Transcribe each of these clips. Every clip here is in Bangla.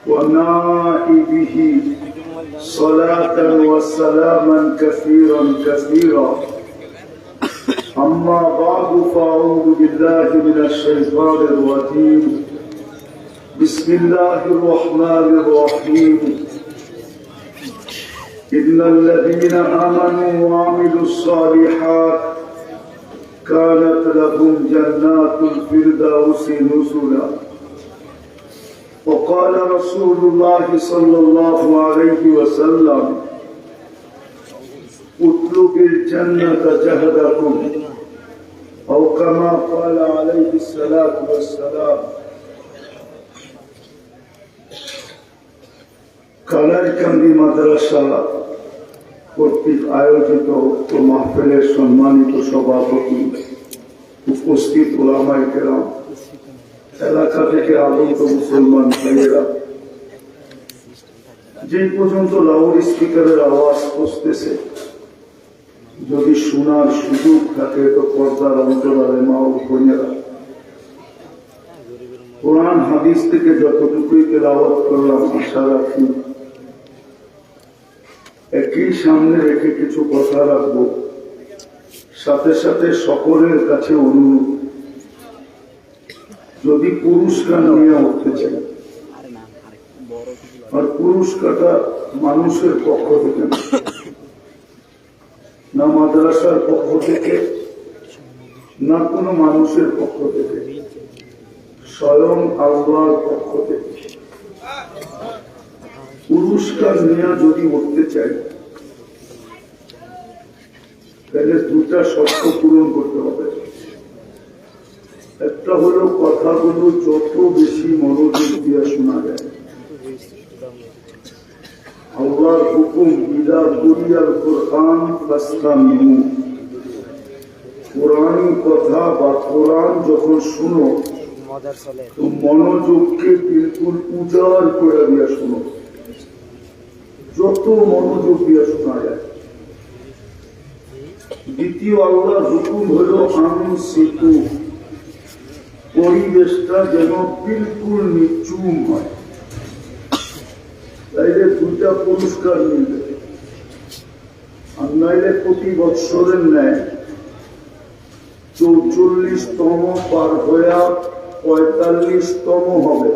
ونائبه صلاة وسلاما كثيرا كثيرا. أما بعد فأعوذ بالله من الشيطان الرجيم. بسم الله الرحمن الرحيم. إن الذين آمنوا وعملوا الصالحات كانت لهم جنات الفردوس نزلا. وقال رسول الله صلى الله عليه وسلم اطلب الجنة جهدكم أو كما قال عليه الصلاة والسلام. কালারকান্দি মাদ্রাসা কর্তৃক আয়োজিত উক্ত মাহফিলের সম্মানিত সভাপতি, উপস্থিত উলামায়ে কেরাম, এলাকা থেকে আগত মুসলমান ভাইয়েরা, যে পর্যন্ত লাউড স্পিকারের আওয়াজ পৌঁছতেছে, যদি শোনার সুযোগ থাকে তো পর্দার অন্তরালে মা ও বোনেরা, কোরআন হাদিস থেকে যতটুকুই তেলাওয়াত করলাম আশা রাখি একই সামনে রেখে কিছু কথা রাখবো। সাথে সাথে সকলের কাছে অনুরোধ, যদি পুরস্কার নিয়ে উঠতে চাই, আর পুরস্কারটা মানুষের পক্ষ থেকে না মাদ্রাসার পক্ষ থেকে না কোনো মানুষের পক্ষ থেকে, স্বয়ং আল্লাহর পক্ষ থেকে পুরস্কার নিয়ে যদি উঠতে চাই, তাহলে দুটা শর্ত পূরণ করতে হবে। একটা হলো কথাগুলো যত বেশি মনোযোগ দিয়ে শোনা যায়। আল্লাহর হুকুম, ইদা কুরিয়াল কুরআন ফাসতামিউ, কোরআনী কথা বা কোরআন যখন শুনো তো মনোযোগকে বিলকুল উজাড় করে দিয়ে শোনো, যত মনোযোগ দিয়ে শোনা যায়। দ্বিতীয় আল্লাহর হুকুম হলো আনসিতু, পরিবেশটা যেন বিলকুল নিচুম হয়, তাইলে দুইটা পুরস্কার মিলবে। আর নাইলে প্রতি বৎসরের ন্যায় 44তম পার হইয়া 45তম হবে,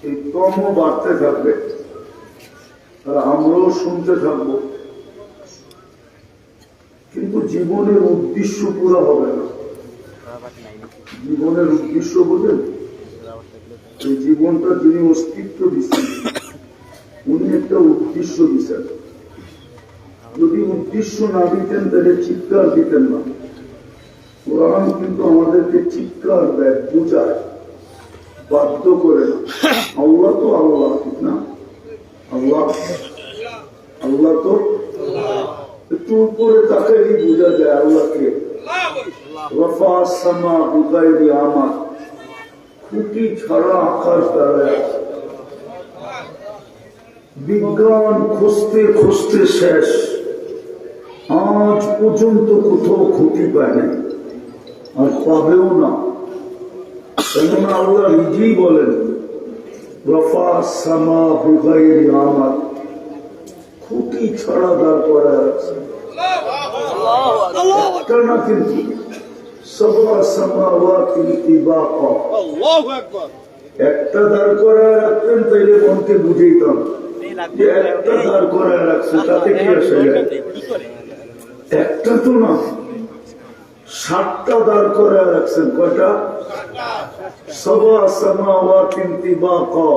এই তম বাড়তে থাকবে আর আমরাও শুনতে থাকবো, কিন্তু জীবনের উদ্দেশ্য পুরো হবে না। জীবনের উদ্দেশ্য বোঝেন? এই জীবনটা যিনি অস্তিত্ব দিচ্ছেন উনি একটা উদ্দেশ্য দিচ্ছেন। যদি উদ্দেশ্য না দিতেন তাহলে চিৎকার দিতেন না। কোরআন কিন্তু আমাদেরকে চিৎকার দেয়, বুঝায়, বাধ্য করে না। আল্লাহ তো আল্লাহ, ঠিক না? আল্লাহ আল্লাহ তো একটু উপরে তাকাই বোঝা যায় আল্লাহকে। খুঁটি ছাড়া আকাশ দাঁড়ায়। বিজ্ঞান খুঁজতে খুঁজতে শেষ, আজ পর্যন্ত কোথাও খুঁটি পায় নাই আর পাবেও না। কেননা আল্লাহ নিজেই বলেন রফা সামা বিগাইরি আমাদ, খুঁটি ছাড়া দাঁড় করা আছে। একটা না কিন্তু সাবা সামাওয়াতি তিবাকা, একটা দাঁড় করায় রাখতেন তাইলে মনকে বুঝাইতাম যে একটা দাঁড় করায় রাখছে, তাতে কি আসে যায়? একটা তো না, 7টা দাঁড় করায় রাখছেন। কয়টা? সাবা সামাওয়াতি তিবাকা,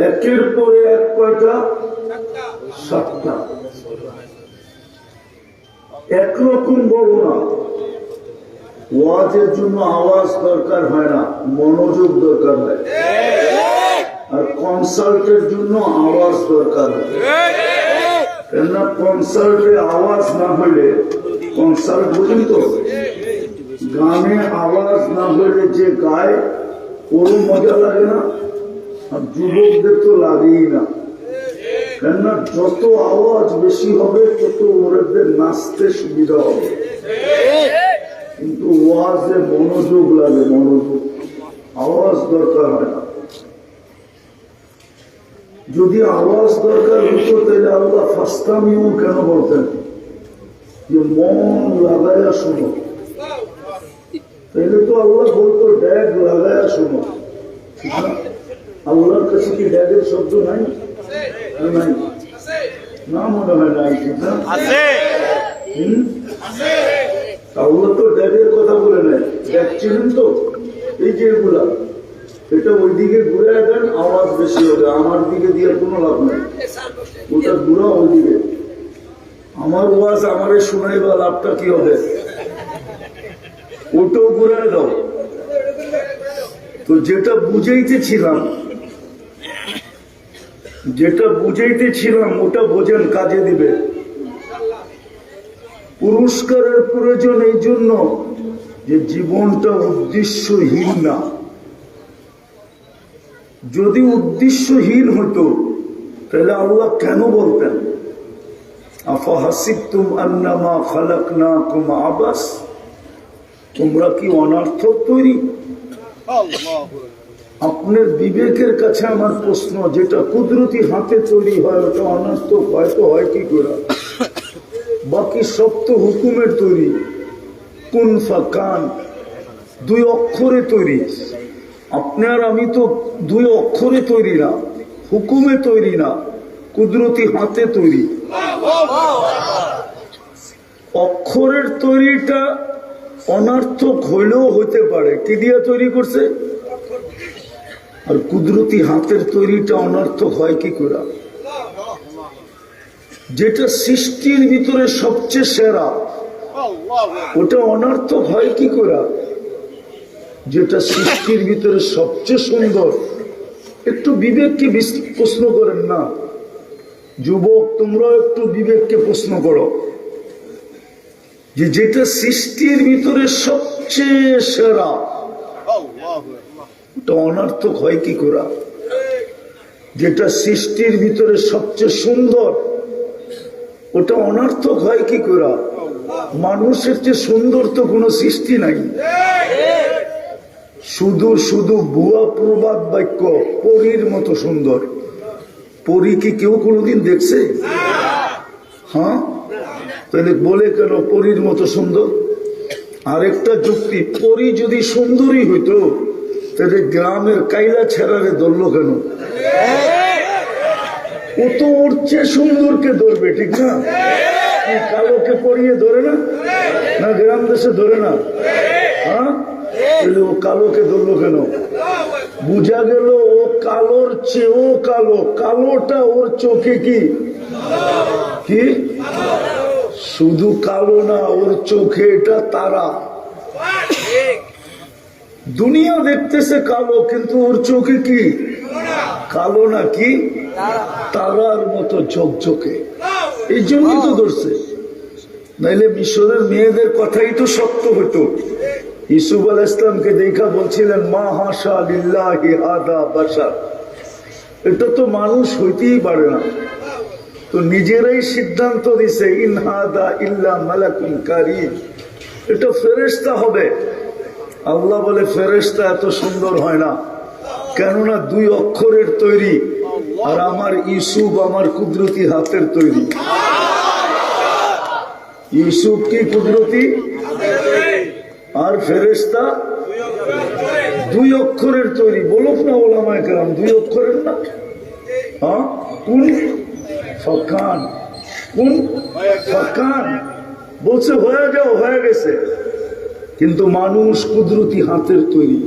একের পরে এক। কয়টা? 7টা। একরকম বড় না। ওয়াজের জন্য আওয়াজ দরকার হয় না, মনোযোগ দরকার হয়। আর কনসার্টের জন্য আওয়াজ দরকার হয়। কেননা কনসার্টে আওয়াজ না হলে, কনসার্ট বুঝেন তো, গানে আওয়াজ না হলে যে গায় ওরও মজা লাগে না, আর যুবকদের তো লাগেই না। কেননা যত আওয়াজ বেশি হবে তত ওদের নাচতে সুবিধা হবে। কিন্তু ওয়াজে মনোযোগ লাগে, মনোযোগ, আওয়াজ দরকার হয় না। যদি আওয়াজ দরকার হতো তাহলে আল্লাহ ফাস্তামিউ কেন বলতেন যে মন লাগায়া শোনো? তাহলে তো আল্লাহ বলতো ড্যাগ লাগায়া শোনো। আল্লাহর কাছে কি ড্যাগের শব্দ নাই? নাই না, মনে হয় নাই। ঠিক না? আল্লাহ তো ড্যাগের কথা বলে নেয়। ড্যাগ চিনেন তো? এই যে এগুলা, এটা ওই দিকে ঘুরে দেন, আওয়াজ বেশি হবে। আমার দিকে দিয়ে কোনো লাভ নাই, ওটা ঘুরা ওই দিকে। আমার ওয়াজ আমারে শোনাইবা, লাভটা কি হবে? ওটাও ঘুরে দাও। তো যেটা বুঝাইতেছিলাম ওটা বোঝেন, কাজে দিবে। পুরস্কারের প্রয়োজন এই জন্য যে জীবনটা উদ্দেশ্যহীন না। যদি উদ্দেশ্যহীন হতো তাহলে আল্লাহ কেন বলতেন আফাহাসিবতুম আন্নামা খালাকনাকুম আবাস? তোমরা কি অনর্থক তৈরি? আপনার বিবেকের কাছে আমার প্রশ্ন, যেটা কুদরতি হাতে তৈরি হয় ওটা অনর্থক হয়তো হয় কি করে? বাকি সব তো হুকুমের তৈরি। কুন ফাকান, 2 অক্ষরে তৈরি। আপনার আমি তো 2 অক্ষরে তৈরি না, হুকুমে তৈরি না, কুদরতি হাতে তৈরি। অক্ষরের তৈরিটা অনর্থক হইলেও হইতে পারে, কি দিয়ে তৈরি করছে? আর কুদরতি হাতের তৈরিটা অনর্থক হয় কি করে? যেটা সৃষ্টির ভিতরে সবচেয়ে সেরা ওটা অনর্থক হয় কি করে? যেটা সৃষ্টির ভিতরে সবচেয়ে সুন্দর। একটু বিবেককে প্রশ্ন করেন না যুবক, তোমরা একটু বিবেককে প্রশ্ন করো যে যেটা সৃষ্টির ভিতরে সবচেয়ে সেরা ওটা অনর্থক হয় কি করে? যেটা সৃষ্টির ভিতরে সবচেয়ে সুন্দর ওটা অনর্থক হয় কি করে? মানুষের চেয়ে সুন্দর তো কোনো সৃষ্টি নাই। শুধু শুধু ভুয়া প্রবাদ বাক্য, পরীর মতো সুন্দর। পরী কি কেউ কোনোদিন দেখছে? হ্যাঁ, তাহলে বলে কেন পরীর মতো সুন্দর? আরেকটা যুক্তি, পরী যদি সুন্দরী হইতো তাহলে গ্রামের কাইলা ছেড়ারে ধরলো কেন? ও তো ওর চেয়ে সুন্দরকে ধরবে, ঠিক না? কালোকে পরিয়ে ধরে না, না গ্রাম দেশে ধরে না? হ্যাঁ, ও কালোকে ধরলো কেন? বুঝা গেল ও কালোর চেয়েও কালো। কালোটা ওর চোখে কি কি শুধু কালো না, ওর চোখে এটা তারা। দুনিয়া দেখতেছে কালো, কিন্তু ওর চোখে কি কালো না, কি তারার মতো ঝকঝকে। এই জন্যই তো ধরছে, নাইলে মিশরের মেয়েদের কথাই তো সত্য হতো। ইউসুফ আলাইহিস সালামকে দেখা বলছিলেন মা হাশা লিল্লাহি হাদা বাশার, এটা তো মানুষ হইতেই পারে না। তো নিজেরাই সিদ্ধান্ত দিছে ইন হাদা ইল্লা মালাকুন কারীম, এটা ফেরেশতা হবে। আল্লাহ বলে ফেরেশতা এত সুন্দর হয় না, কেননা 2 অক্ষরের তৈরি, আর আমার ইউসুফ আমার কুদরতি হাতের তৈরি। ইউসুফ কি কুদরতি, আর ফেরেশতা 2 অক্ষরের তৈরি। বলুক না ওলামায়ে কেরাম, 2 অক্ষরের না? হ্যাঁ, কোন ফাকান, কোন ফাকান বলছে হয়ে যাও, হয়ে গেছে। কিন্তু মানুষ কুদরতি হাতের তৈরি।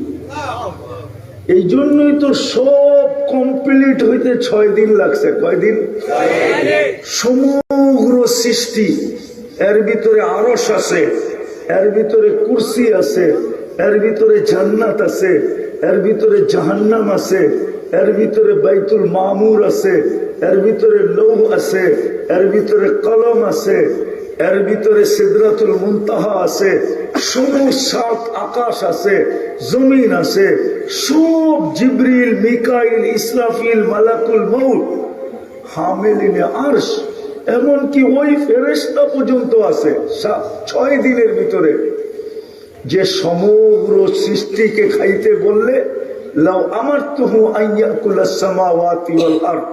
এই জন্যই তো সব কমপ্লিট হইতে 6 দিন লাগছে। কয়দিন? সমগ্র সৃষ্টি, এর ভিতরে আরশ আছে, এর ভিতরে কুরসি আছে, এর ভিতরে জান্নাত আছে, এর ভিতরে জাহান্নাম আছে, এর ভিতরে বাইতুল মামুর আছে, এর ভিতরে লৌহ আছে, এর ভিতরে কলম আছে, এর ভিতরে সিদরাতুল মুনতাহা আছে, 7 আকাশ আছে, জমিন আছে, সব জিবরিল, মিকাইল, ইসরাফিল, মালাকুল মউত, হামিলিনে আরশ, এমনকি ওই ফেরেশতা পর্যন্ত আছে 6 দিনের ভিতরে। যে সমগ্র সৃষ্টিকে খাইতে বললে লাউ আমারতুহু আইয়াকুলাস সামাওয়াতি ওয়াল আরদ,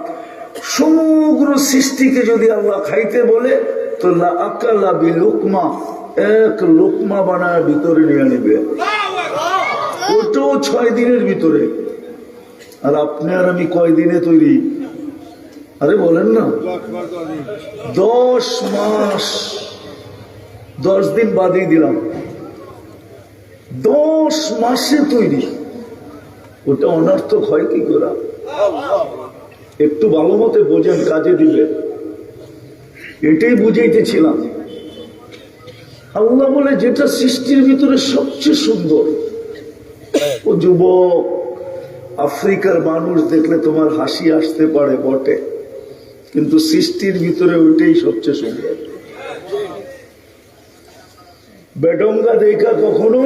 সমগ্র সৃষ্টিকে যদি আল্লাহ খাইতে বলে তো লা আকালা বিলুকমা, এক লোকমা বানায় ভিতরে নিয়ে নিবে, ওটাও 6 দিনের ভিতরে। আর আপনি আর আমি কয় দিনে তৈরি? আরে বলেন না, 10 মাস 10 দিন বাদই দিলাম, 10 মাসে তৈরি। ওটা অনর্থক হয় কি করে? একটু ভালো মতে বোঝেন, কাজে দিবে। এটাই বুঝাইতেছিলাম। আল্লাহ বলে যেটা সৃষ্টির ভিতরে সবচেয়ে সুন্দর। ও যুবক, আফ্রিকার মানুষ দেখলে তোমার হাসি আসতে পারে বটে, কিন্তু সৃষ্টির ভিতরে ওইটাই সবচেয়ে সুন্দর। বেডঙ্গা দেখা কখনো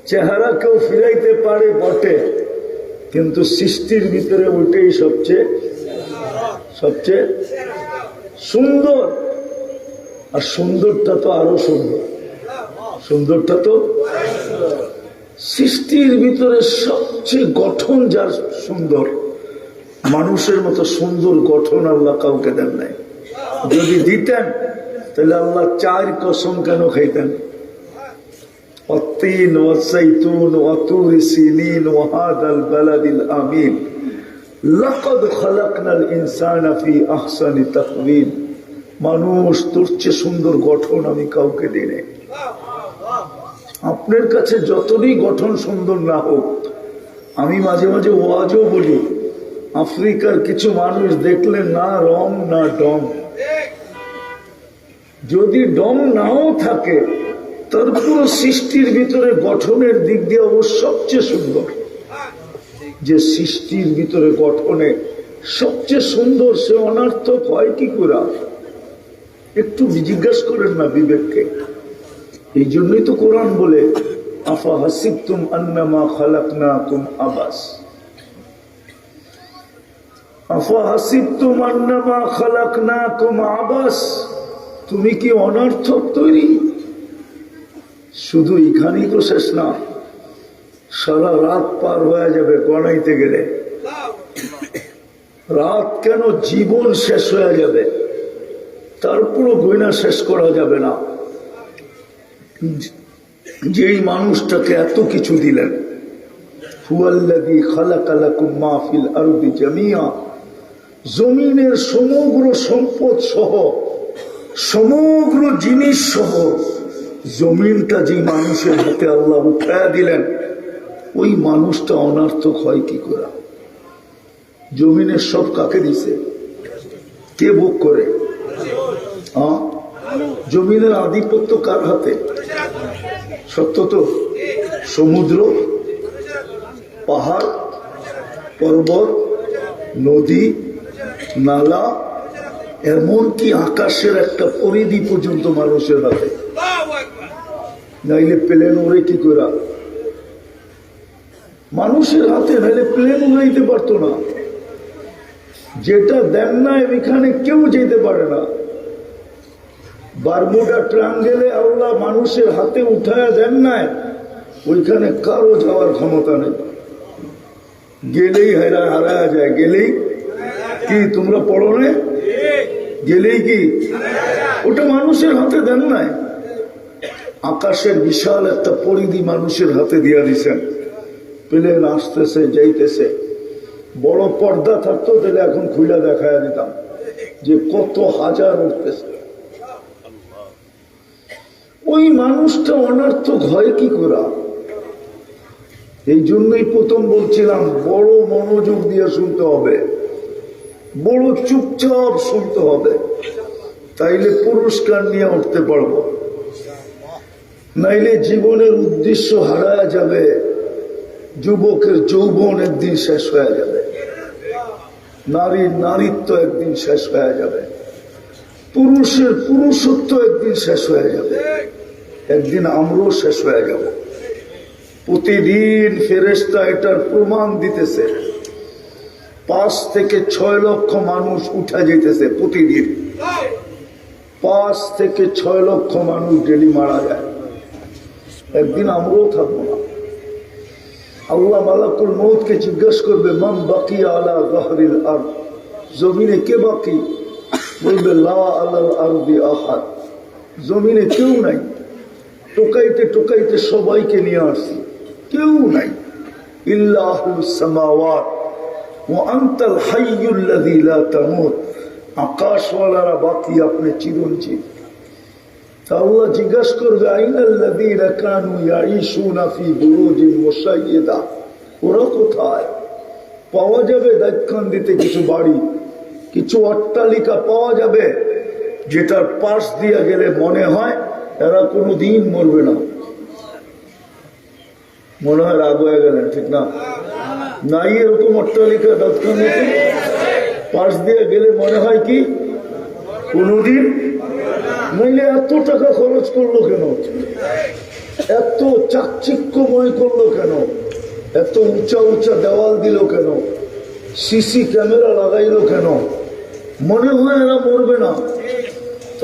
চেহারা কেউ ফিরাইতে পারে বটে, কিন্তু সৃষ্টির ভিতরে ওইটাই সবচেয়ে সুন্দর। আর সুন্দরটা তো আরো সুন্দর, সুন্দরটা তো সৃষ্টির ভিতরে সবচেয়ে গঠন যার সুন্দর। মানুষের মতো সুন্দর গঠন আল্লাহ কাউকে দেন নাই। যদি দিতেন তাহলে আল্লাহ 4 কসম কেন খাইতেন? والتين والزيتون وطور سينين وهذا البلد الأمين لقد خلقنا الإنسان في أحسن تقويم। মানুষ তোর চেয়ে সুন্দর গঠন আমি কাউকে দিই নাই। আপনার কাছে যতই গঠন সুন্দর না হোক, আমি মাঝে মাঝে ওয়াজও বলি, আফ্রিকার কিছু মানুষ দেখলে না রং না ডং, যদি ডং নাও থাকে তার পুরো সৃষ্টির ভিতরে গঠনের দিক দিয়ে ও সবচেয়ে সুন্দর। যে সৃষ্টির ভিতরে গঠনে সবচেয়ে সুন্দর, সে অনর্থক হয় কি করে? একটু জিজ্ঞাসা করেন না বিবেককে। এই জন্যই তো কোরআন বলে আফা হাসিবতুম আন্নামা খালাকনাকুম আবাস, আফা হাসিবতুম আন্নামা খালাকনাকুম আবাস। তুমি কি অনর্থক তৈরি? শুধু এখানেই তো শেষ না, সারা রাত পার হয়ে যাবে গণাইতে গেলে। রাত কেন, জীবন শেষ হয়ে যাবে, তারপরও গয়না শেষ করা যাবে না। যেই মানুষটাকে এত কিছু দিলেন, হুয়াল্লাযী খালাকা লাকুম মা ফিল আরদি জামিয়া, জমিনের সমগ্র সম্পদ সহ, সমগ্র জিনিস সহ জমিনটা যে মানুষের হাতে আল্লাহ উঠায়া দিলেন, ওই মানুষটা অনর্থক হয় কি করে? জমিনের সব কাকে দিছে? কে ভোগ করে? জমিনের আধিপত্য কার হাতে? সত্য তো? সমুদ্র, পাহাড়, পর্বত, নদী, নালা, এমনকি আকাশের একটা পরিধি পর্যন্ত মানুষের হাতে। নাইলে প্লেন উড়ে কি করে? মানুষের হাতে, নাইলে প্লেন উড়াইতে পারতো না। যেটা দেন না এখানে কেউ যেতে পারে না। বারমুডা ট্রায়াঙ্গেলে আল্লাহ মানুষের হাতে উঠায়া দেন নাই, ওইখানে কারো যাওয়ার ক্ষমতা নেই। গেলেই হারায়া যায়। গেলেই কি, তোমরা পড়ো না? গেলেই কি, ওটা মানুষের হাতে দেন নাই। আকাশের বিশাল একটা পরিধি মানুষের হাতে দিয়া দিছেন। প্লেন আসতেছে যাইতেছে, বড় পর্দা থাকতো তাহলে এখন খুলে দেখায় দিতাম যে কত হাজার উঠতেছে। ওই মানুষটা অনর্থক হয় কি করে? এই জন্যই প্রথম বলছিলাম, বড় মনোযোগ দিয়ে শুনতে হবে, বড় চুপচাপ শুনতে হবে, তাইলে পুরস্কার নিয়ে উঠতে পারবো। নাইলে জীবনের উদ্দেশ্য হারায় যাবে, যুবকের যৌবন একদিন শেষ হয়ে যাবে, নারীর নারীত্ব একদিন শেষ হয়ে যাবে, পুরুষের পুরুষত্ব একদিন শেষ হয়ে যাবে, একদিন আমরাও শেষ হয়ে যাব। প্রতিদিন ফেরেশতা এটার প্রমাণ দিতেছে। 5 থেকে 6 লক্ষ মানুষ উঠা যেতেছে প্রতিদিন। 5 থেকে 6 লক্ষ মানুষ ডেলি মারা যায়। একদিন আমরাও থাকবো না। আল্লাহ মালাকুল মউতকে জিজ্ঞাসা করবে মান বাকিয়া আলা যাহরিল আরদ, জমিনে কে বাকি? বলবে লা আলাল আরদি আহাদ, জমিনে কেউ নাই। টোকাইতে টোকাইতে সবাইকে নিয়ে আসছি, কেউ নাই। ইল্লা আহলুস সামাওয়াত ওয়া আনতাল হাইয়ুল লাযী লা তামুত, আকাশওয়ালারা বাকি, আপনি চিরঞ্জীব। আল্লাহ জিজ্ঞাসা করবে আইনাল্লাযীনা কানু ইয়াঈশুনা ফি বুরুজিন মুশাইয়্যিদা, ওরা কোথায়? পাওয়া যাবে দাক্ষিণাঞ্চলে কিছু বাড়ি, কিছু অট্টালিকা পাওয়া যাবে যেটার পাশ দিয়ে গেলে মনে হয় এরা কোনোদিন মরবে না। মনে হয় রাগ হয়ে গেলেন, ঠিক না? নাই এরকম অট্টালিকা দাক্ষিণাঞ্চলে পাশ দিয়ে গেলে মনে হয় কি কোনোদিন নইলে এত টাকা খরচ করলো কেন? এত চাকচিক্যময় করলো কেন? এত উঁচা উঁচা দেওয়াল দিল কেন? সিসি ক্যামেরা লাগাইলো কেন? মনে হয় এরা মরবে না।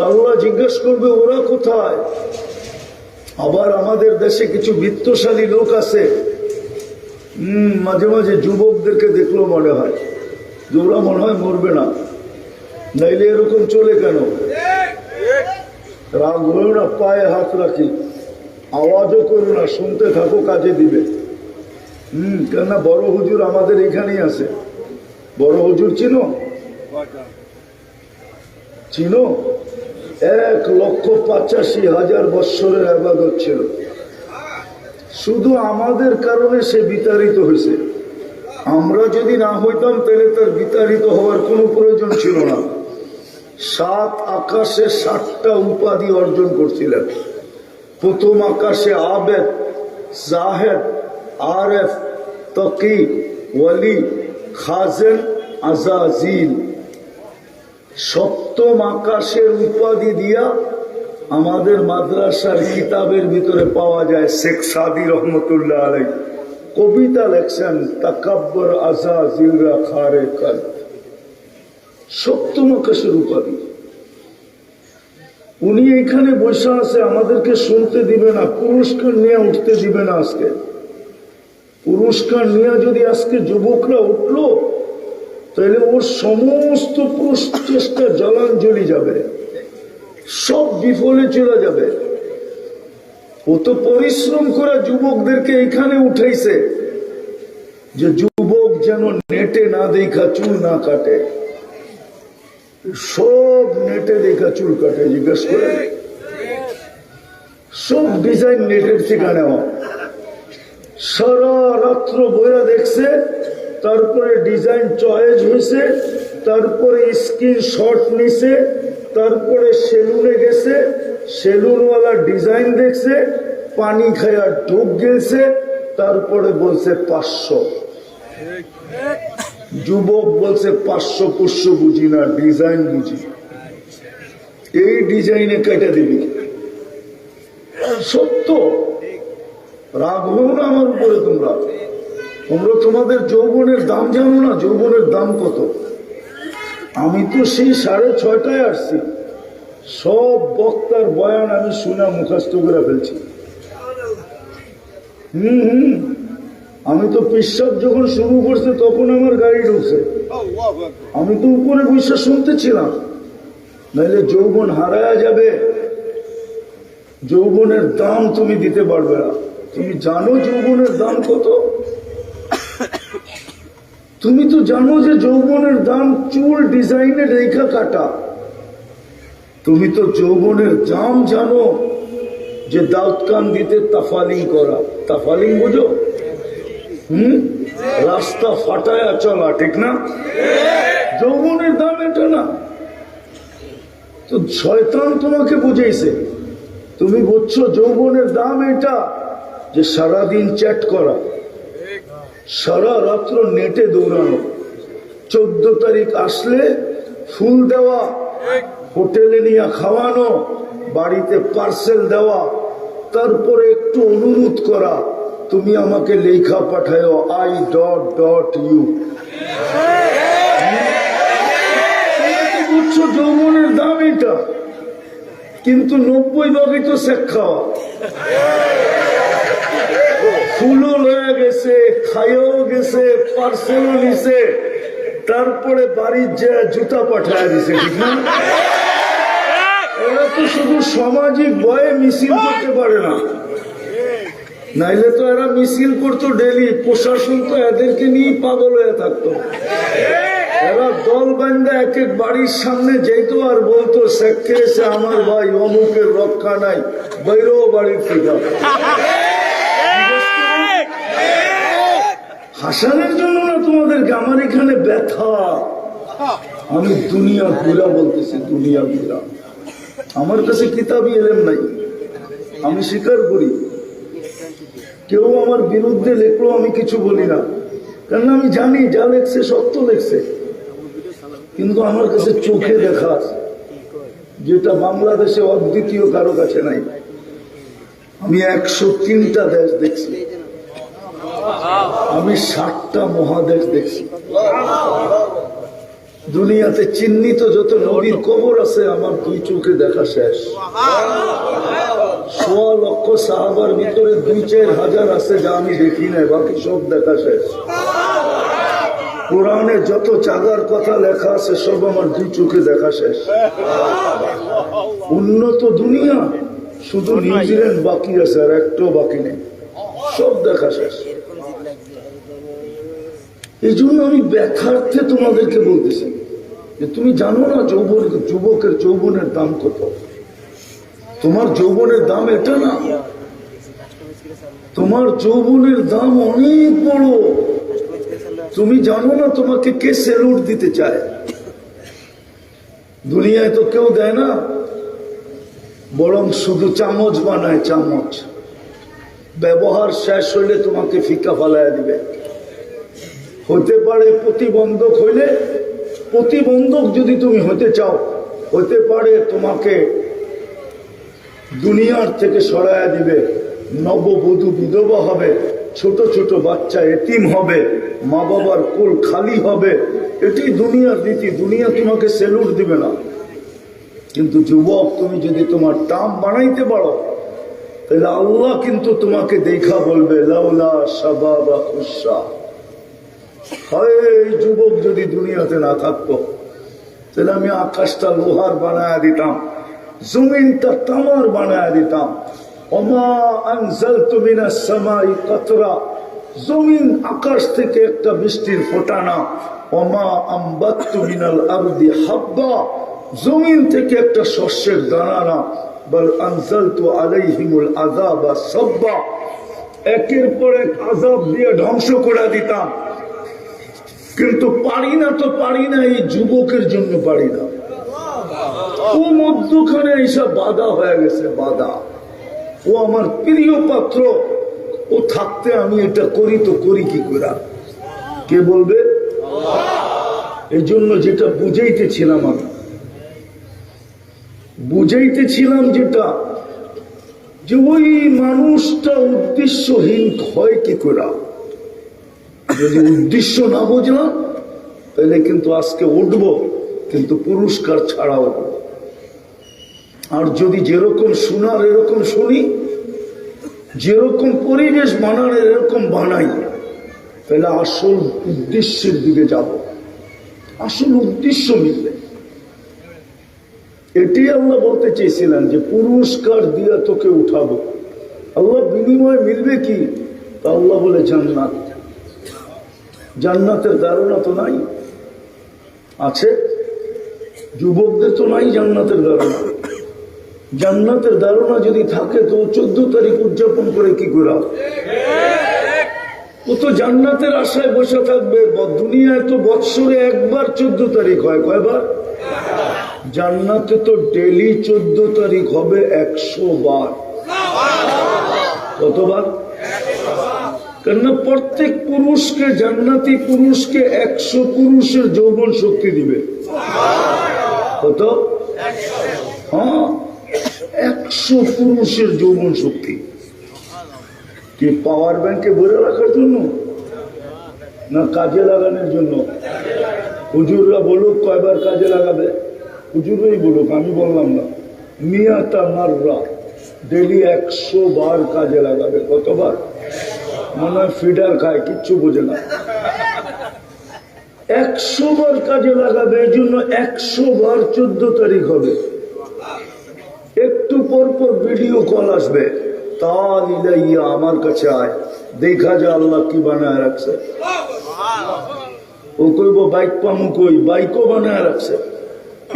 আল্লাহ জিজ্ঞেস করবে ওরা কোথায়? আবার আমাদের দেশে কিছু বিত্তশালী লোক আছে, মাঝে মাঝে যুবকদেরকে দেখলো মনে হয় যে ওরা মনে হয় মরবে না। নাইলে এরকম চলে কেন? রাগ হয়েও না, পায়ে হাত রাখি, আওয়াজও করো না, শুনতে থাকো, কাজে দিবে। কেননা বড় হুজুর আমাদের এখানেই আছে। বড় হুজুর চিনো? চিনো? 1,85,000 বৎসরের ইবাদত ছিল। শুধু আমাদের কারণে সে বিতাড়িত হয়েছে। আমরা যদি না হইতাম তাহলে তার বিতাড়িত হওয়ার কোনো প্রয়োজন ছিল না। 7 আকাশে 7টা উপাধি অর্জন করছিলেন। প্রথম আকাশে আবেদ, জাহেদ, আরেফ, তকি, ওয়ালি, খাজেন, আজাজিল। সপ্তম আকাশের উপাধি দিয়া আমাদের মাদ্রাসার কিতাবের ভিতরে পাওয়া যায়। শেখ সাদি রহমতুল্লাহ আলাই কবিতা লেখছেন, তাকাব্বর আজাজিলরা খারে কাল। সপ্তম আকাশের উপাধি। উনি এখানে বসে আছে, আমাদেরকে শুনতে দিবে না, পুরস্কার নিয়ে উঠতে দিবে না। আজকে পুরস্কার নিয়ে যদি আজকে যুবকরা উঠলো তাহলে ওর সমস্ত প্রচেষ্টা জলাঞ্জলি যাবে, সব বিফলে চলে যাবে। ও তো পরিশ্রম করে যুবকদেরকে এখানে উঠাইছে যে যুবক যেন নেটে না দেখা চুল না কাটে। সব নেটে দেখা চুল কাটে, জিজ্ঞেস করে সব ডিজাইন নেটের থেকে নেওয়া। সারা রাত্র বইরা দেখছে, তারপরে ডিজাইন চয়েস হয়েছে, তারপরে স্ক্রিনশট নিছে, তারপরে সেলুনে গেছে, সেলুনওয়ালা ডিজাইন দেখছে, পানি খায়া ঢোক গেছে, তারপরে বলছে 500। যুবক বলছে 500 বুঝি না, ডিজাইন বুঝি। এই ডিজাইনে কেটে দিবি। সত্য, রাগ হও না আমার উপরে। তোমরা তোমাদের যৌবনের দাম জানো না? যৌবনের দাম কত? আমি তো সেই 6:30টায় আসছি, সব বক্তার বয়ান আমি শুনে মুখস্থ করে ফেলছি। আমি তো পেশাব যখন শুরু করছে তখন আমার গাড়ি ঢুকছে, আমি তো উপরে বসে শুনতেছিলাম। নাইলে যৌবন হারায়া যাবে। যৌবনের দাম তুমি দিতে পারবে না। তুমি জানো যৌবনের দাম কত? তুমি তো জানো যে যৌবনের দাম চুল ডিজাইনের রেখা কাটা। তুমি তো যৌবনের দাম জানো যে দাউদ কান দিতে তাফালিং করা। তাফালিং বুঝো? রাস্তা ফাটায়া চলা, ঠিক না? যৌবনের দাম এটা না। তো শয়তান তোমাকে বুঝাইছে। তুমি বুঝছো যৌবনের দাম এটা যে সারাদিন চ্যাট করা, সারা রাত্র নেটে দৌড়ানো, 14 তারিখ আসলে ফুল দেওয়া, হোটেলে নিয়ে খাওয়ানো, বাড়িতে পার্সেল দেওয়া, তারপরে একটু অনুরোধ করা তুমি আমাকে লেখা পাঠায় I.U। বুঝছো যৌবনের দাম এটা। কিন্তু 90 ভাগই তো শেখ খাওয়া। ফুলও লয়ে গেছে, খাইও গেছে, পার্সেলও নিছে, তারপরে বাড়ির যে জুতা পাঠায় দিছে, ঠিক না? এরা তো শুধু সামাজিক ভয়ে মিছিল করতে পারে না, নাইলে তো এরা মিছিল করতো ডেলি, প্রশাসন তো এদেরকে নিয়ে পাগল হয়ে থাকতো। এরা দল বান্ধা এক এক বাড়ির সামনে যেত আর বলতো, সেক্রেসে আমার ভাই অমুকের রক্ষা নাই, বাইরেও বাড়ির থেকে। হাসানের জন্য না তোমাদেরকে, আমার এখানে ব্যথা। আমি দুনিয়া ঘুরা বলতেছি, দুনিয়া ঘুরা। আমার কাছে কিতাবই এলেম নাই, আমি স্বীকার করি। কেউ আমার বিরুদ্ধে লেখলো আমি কিছু বলি না, কারণ আমি জানি যা লেখছে সত্য লেখছে। কিন্তু আমার কাছে চোখে দেখা আছে, যেটা বাংলাদেশে অদ্বিতীয় কারো কাছে নাই। আমি 103টা দেশ দেখছি, আমি 60টা মহাদেশ দেখছি। দুনিয়াতে চিহ্নিত যত নবীর কবর আছে আমার 2 চোখে দেখা শেষ। 1.25 লক্ষ সাহাবার ভিতরে 2-4 হাজার আছে যা আমি দেখি না, বাকি সব দেখা শেষ। কোরআনে যত চাগার কথা লেখা আছে সব আমার 2 চোখে দেখা শেষ। উন্নত দুনিয়া শুধু নিউজিল্যান্ড বাকি আছে, আর একটাও বাকি নেই, সব দেখা শেষ। এই জন্য আমি ব্যথার্থে তোমাদেরকে বলতেছি যে তুমি জানো না যুবকের যৌবনের দাম কত। তোমার যৌবনের দাম এটা না, তোমার যৌবনের দাম অনেক বড়। তুমি জানো না তোমাকে কে স্যালুট দিতে চায়। দুনিয়ায় তো কেউ দেয় না, বরং শুধু চামচ বানায়, চামচ। ব্যবহার শেষ হইলে তোমাকে ফিকা ফালাইয়া দিবে। হতে পারে প্রতিবন্ধক হইলে, প্রতিবন্ধক যদি তুমি হতে চাও, হতে পারে তোমাকে দুনিয়ার থেকে সরাইয়া দিবে। নববধূ বিধবা হবে, ছোট ছোট বাচ্চা এতিম হবে, মা বাবার কোল খালি হবে। এটি দুনিয়ার রীতি, দুনিয়া তোমাকে স্যালুট দিবে না। কিন্তু যুবক, তুমি যদি তোমার টার্ম বানাইতে পারো, তাহলে আল্লাহ কিন্তু তোমাকে দেখা বলবে, লাউলা শাবাবা খুশা। হয় এই যুবক যদি দুনিয়াতে না থাকতো, তাহলে আমি আকাশটা লোহার বানায় দিতাম, জমিনটা তামার বানায় দিতাম। ওমা আনজালতু মিনাস সামাই কাতরা, জমিন আকাশ থেকে একটা বৃষ্টির ফোঁটা না। ওমা আমবাততু মিনাল আরদি হাব্বা, জমিন থেকে একটা শস্যের দানা না। বল আনজালতু আলাইহিমুল আযাবা সাব্বা, একের পর এক আযাব দিয়ে ধ্বংস করে দিতাম। কিন্তু পারি না তো পারি না, এই যুবকের জন্য পারি না। ও মধ্যখানে এইসব বাধা হয়ে গেছে, বাধা। ও আমার প্রিয় পাত্র, ও থাকতে আমি এটা করি তো করি কি করে? কে বলবে? এই জন্য যেটা বুঝাইতেছিলাম, আমি বুঝাইতেছিলাম যেটা, যে ওই মানুষটা উদ্দেশ্যহীন হয় কি করে? যদি উদ্দেশ্য না বুঝলাম, তাহলে কিন্তু আজকে উঠবো, কিন্তু পুরস্কার ছাড়া উঠবো। আর যদি যেরকম শোনার এরকম শুনি, যেরকম পরিবেশ বানার এরকম বানাই, তাহলে আসল উদ্দেশ্যের দিকে যাব, আসল উদ্দেশ্য মিলবে। এটি আল্লাহ বলতে চেয়েছিলেন যে পুরস্কার দিয়ে তোকে উঠাবো। আল্লাহ বিনিময় মিলবে কি? আল্লাহ বলে জান্নাত। জান্নাতের ধারণা তো নাই, আছে যুবকদের তো নাই জান্নাতের ধারণা। জান্নাতের ধারণা যদি থাকে তো 14 তারিখ উদযাপন করে কি করে? ও তো জান্নাতের আশায় বসে থাকবে। দুনিয়ায় তো বৎসরে একবার 14 তারিখ হয়, কয়বার? জান্নাতে তো ডেলি 14 তারিখ হবে 100 বার। কতবার? কেননা প্রত্যেক পুরুষকে, জান্নাতি পুরুষকে 100 পুরুষের যৌবন শক্তি দিবে। কত? হ্যাঁ, 100 পুরুষের যৌবন শক্তি। কি পাওয়ার ব্যাংকে ভরে রাখার জন্য না কাজে লাগানোর জন্য? হুজুররা বলুক কয়বার কাজে লাগাবে, হুজুরই বলুক, আমি বললাম না। মিয়াতা মাররা, ডেলি 100 বার কাজে লাগাবে। কতবার? মনে হয় ফিডার খায়, কিচ্ছু বোঝে না। 100 বার কাজে লাগাবে, এই জন্য 100 বার 14 তারিখ হবে। একটু পর পর ভিডিও কল আসবে, তাল ইলাইয়া আমার কাছে আয়, দেখা যায় আল্লাহ কি বানায় রাখছে। ও কইব বাইক পামু, কই বাইকও বানায় রাখছে।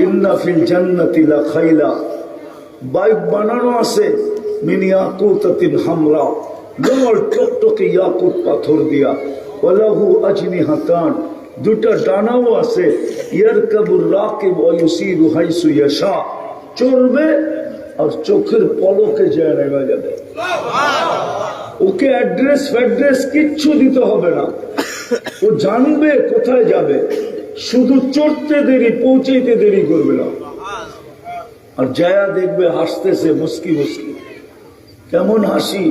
ইন্না ফিল জান্নাতি লাখাইলা, বাইক বানানো আছে মিন ইয়াকুতাতিন হামরা, লাল টকটকে ইয়াকুত পাথর দিয়া, ওয়ালাহু আজনিহাতান, দুটা ডানাও আছে, ইয়ারকাবুর রাকিব ওয়া ইউসিরু হাইসু ইয়াশা, চড়বে আর চোখের পলকে যায় নেমে যাবে। ওকে অ্যাড্রেস ফ্যাড্রেস কিচ্ছু দিতে হবে না, ও জানবে কোথায় যাবে, শুধু চড়তে দেরি, পৌঁছাইতে দেরি করবে না। আর যায়া দেখবে হাসতেছে মুস্কি মুস্কি। কেমন হাসি!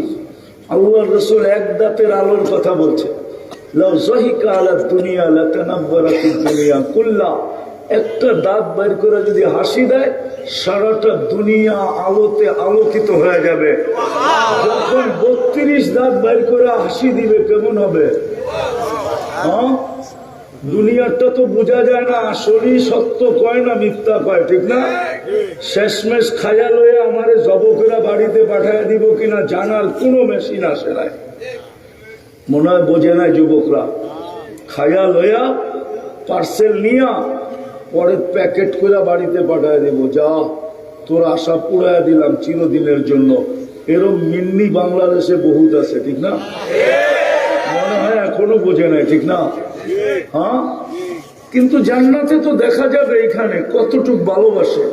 আল্লাহর রাসূল এক দাঁতের আলোর কথা বলছে, লাউ যাহিকা আলা দুনিয়া লাতানাব্বারাতিদ দুনিয়া কুল্লা, একটা দাঁত বের করে যদি হাসি দেয়, সারাটা দুনিয়া আলোতে আলোকিত হয়ে যাবে। যখন 32 দাঁত বের করে হাসি দিবে কেমন হবে? হ্যাঁ, দুনিয়াটা তো বোঝা যায় না, আসলেই সত্য কয় না মিথ্যা কয়, ঠিক না? শেষমেশ খায়া লয়ে আমারে যুবকেরা বাড়িতে পাঠায় দিব কিনা জানার কোনো মেশিন আসে নাই। মনে হয় বোঝে নাই যুবকরা। খায়া লয়া পার্সেল নিয়া পরে প্যাকেট করে বাড়িতে পাঠায় দিব, যা তোর আশা পুরাইয়া দিলাম চিরদিনের জন্য। এরকম মিন্নি বাংলাদেশে বহুত আছে, ঠিক না? মনে হয় এখনো বোঝে নাই, ঠিক না? হ্যাঁ, কিন্তু জান্নাতে তো দেখা যাবে এখানে কতটুক ভালোবাসে।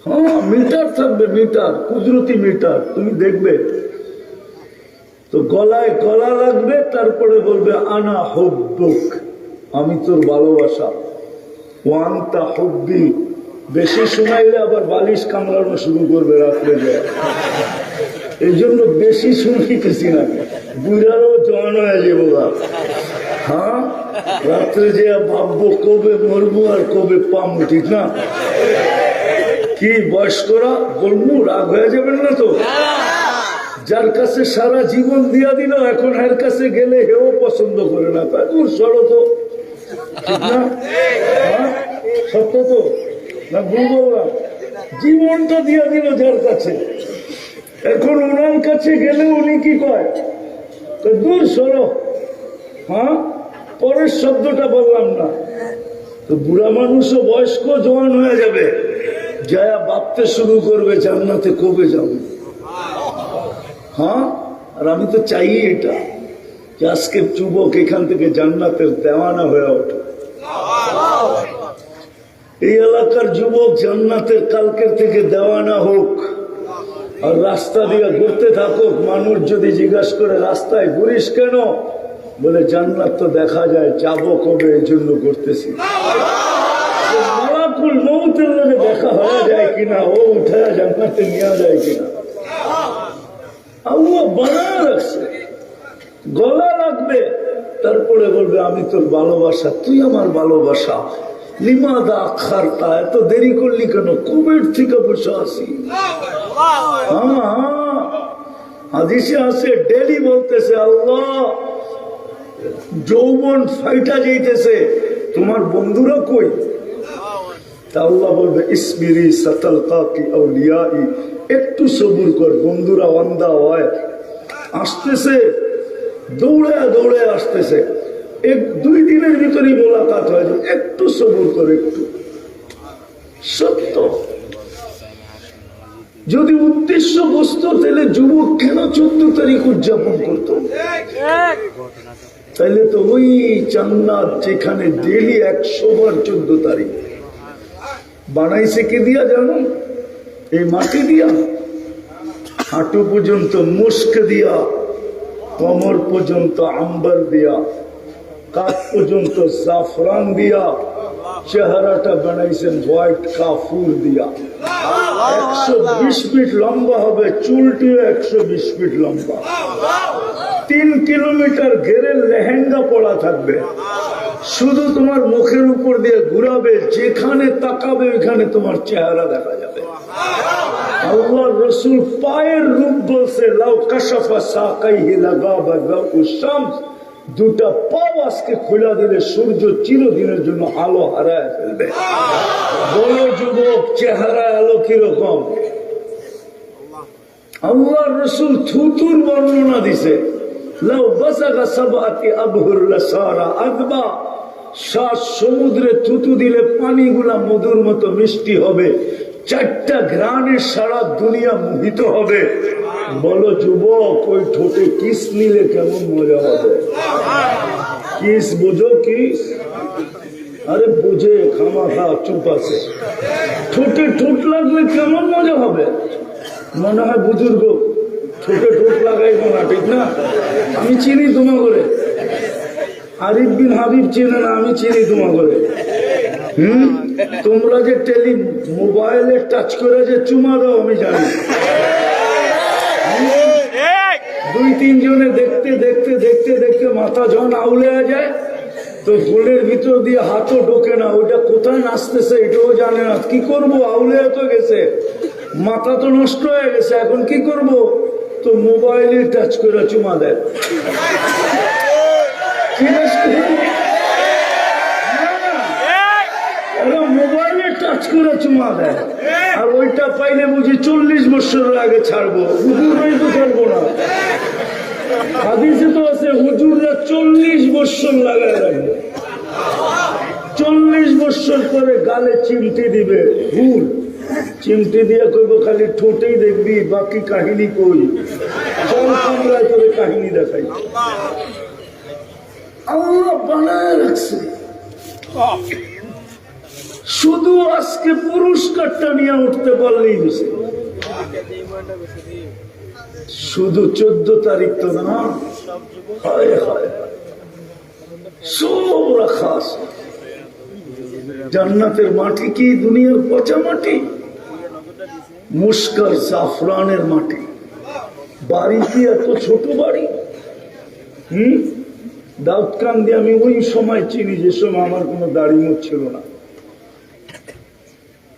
হ্যাঁ, মিটার থাকবে, মিটার, কুদরতি মিটার, তুমি দেখবে। তো গলায় গলা লাগবে, তারপরে বলবে আনা হুব্বুক, আমি তোর ভালোবাসা। ওয়ান্তা হুব্বি, বেশি শোনাইলে আবার বালিশ কামড়ানো শুরু করবে রাত্রে যায়। এই জন্য বেশি শুনাইতেছি না, বুড়ারও জোয়ান হয়ে যাবো। হ্যাঁ, রাত্রে যে ভাববো কবে মরবো আর কবে পামু, ঠিক না? কি বয়স্করা বলবো, রাগ হয়ে যাবেন না তো? যার কাছে সারা জীবন দিয়া দিল, এখন এর কাছে গেলে হেও পছন্দ করে না, তাই তোর সরো তো, ঠিক না? সত্য তো না? ভুল বললাম? জীবনটা দিয়া দিল যার কাছে, এখন ওনার কাছে গেলে উনি কি কয়? দূর সরো। হ্যাঁ, পরের শব্দটা বললাম না। তো বুড়া মানুষও বয়স্ক জওয়ান হয়ে যাবে, যায়া ভাবতে শুরু করবে জান্নাতে কবে যাবে। হ্যাঁ, আর আমি তো চাই এটা, যে আজকের যুবক এখান থেকে জান্নাতের দেওয়ানা হয়ে ওঠে। এই এলাকার যুবক জান্নাতের কালকের থেকে দেওয়ানা হোক, আর রাস্তা দিয়ে ঘুরতে থাকুক। মানুষ যদি জিজ্ঞাসা করে রাস্তায় ঘুরিস কেন, বলে জান্নাত তো দেখা যায়, যাবো কবে এই জন্য করতেছি। মালাকুল মউতের লগে দেখা হয়ে যায় কিনা, ও উঠে জান্নাতে নিয়ে যায় কিনা, আল্লাহ বানায় রাখছে। গলা লাগবে, তারপরে বলবে আমি তোর ভালোবাসা, তুই আমার ভালোবাসা। লিমাদা আখারতা, এত দেরি করলি কেন, কবের থেকে বসে আসি। হাদিসে আছে, ডেলি বলতেছে আল্লাহ যৌবন ফাইটা যাইতেছে, তোমার বন্ধুরা কই? তা আল্লাহ বলবে ইসমিরি সাতালকাকি আউলিয়াই, একটু সবুর কর, বন্ধুরা ওয়ান্দা হয়, আসতেছে, দৌড়ে দৌড়ে আসতেছে, 1-2 দিনের ভিতরেই মোলাকাত হয়ে যাবে, একটু সবুর কর, একটু। সত্য যদি উদ্দেশ্য বসত, তাহলে যুবক কেন 14 তারিখ উদযাপন করত? তাইলে তো ওই জান্নাত যেখানে ডেলি 100 বার 14 তারিখ বানাইছে কে দিয়া জানো? এই মাটি দিয়া, হাঁটু পর্যন্ত মুস্ক দিয়া, কমর পর্যন্ত আম্বার দিয়া, কাঠ পর্যন্ত জাফরান দিয়া, চেহারাটা বানাইছেন হোয়াইট কাফুর দিয়া। 120 ফিট লম্বা হবে, চুলটিও 120 ফিট লম্বা। 3 কিলোমিটার ঘেরের লেহেঙ্গা পড়া থাকবে, শুধু তোমার মুখের উপর দিয়ে ঘুরাবে, যেখানে তাকাবে ওইখানে তোমার চেহারা দেখা যাবে। আল্লাহ রসুল পায়ের রূপ বলছে লাউ কাশাফা সাকাইহি লাগাবা যাউ শামস, দুটা পাও আজকে খোলা দিলে সূর্য চিরদিনের জন্য আলো হারায় ফেলবে। বলো যুবক, চেহারা আলো কিরকম? আল্লাহ রসুল থুতুর বর্ণনা দিছে, লাউ বাসাগা সাবআতি আবহুর লাসারা আদবা, 7 সমুদ্রে থুতু দিলে পানিগুলা মধুর মতো মিষ্টি হবে, 4টা ঘ্রাণে সারা দুনিয়া মোহিত হবে। বলো যুবক, ওই ঠোঁটে কিস নিলে কেমন মজা হবে? কিস বুঝো? কিস? আরে বুঝে খামাখা চুপ আছে। ঠোঁটে ঠোঁট লাগলে কেমন মজা হবে? মনে হয় বুজুর্গ ঠোঁটে ঠোঁট লাগাইব না, ঠিক না? আমি চিনি তোমা করে, আরিফ বিন হাবিব চিনে না, আমি চিনি তোমা করে। তোমরা যে মোবাইলে টাচ করে যে চুমা দাও আমি জানি। 2-3 জনে দেখতে দেখতে দেখতে দেখতে মাথা যখন আউলে যায় তো ফুলের ভিতর দিয়ে হাতও ঢোকে না, ওইটা কোথায় নাচতেছে এটাও জানে না। কি করব? আউলে তো গেছে, মাথা তো নষ্ট হয়ে গেছে, এখন কি করব? তো মোবাইলে টাচ করে চুমা দেয়। মোবাইলে টাচ করে চুমা দেয়, আর ওইটা পাইলে বুঝি 40 বছরের আগে ছাড়বো, হুজুরাই তো ছাড়বো না। হাদিসে তো আছে হুজুররা 40 বছর লাগায় রাখবে, 40 বছর পরে গালে চিমটি দিবে, ভুল চিমটি দিয়ে কইব খালি ঠোঁটেই দেখবি, বাকি কাহিনী কই? চল কামরায় তোরে কাহিনী দেখাই। আল্লাহ বানায় রাখছে, শুধু আজকে পুরস্কারটা নিয়ে উঠতে পারলেই হয়েছে। শুধু 14 তারিখ তো না, হায় হায় সব রাখা আছে। জান্নাতের মাটি কি দুনিয়ার পচা মাটি? মুস্কার জাফরানের মাটি। বাড়ি কি এত ছোট বাড়ি? দাউদকান্দি আমি ওই সময় চিনি যে সময় আমার কোনো দাড়ি মুখ ছিল না।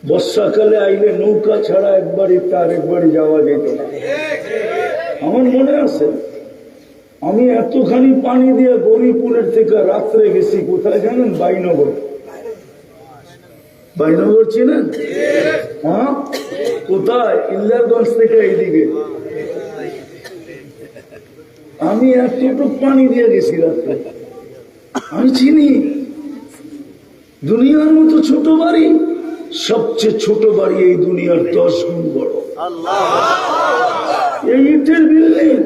বর্ষাকালে আইলে নৌকা ছাড়া একবারই তার একবারই যাওয়া যেত না। আমার মনে আছে আমি এতখানি পানি দিয়ে গৌরীপুরের থেকে রাত্রে গেছি কোথায় জানেন? বাইনগর। বাইনগর চিনেন? হ্যাঁ, কোথায়? ইল্লারগঞ্জ থেকে এইদিকে। আমি এতটুকু পানি দিয়ে গেছি রাত্রে। আমি চিনি দুনিয়ার মতো ছোট বাড়ি, সবচেয়ে ছোট বাড়ি এই দুনিয়ার 10 গুণ বড়। এই ইটের বিল্ডিং।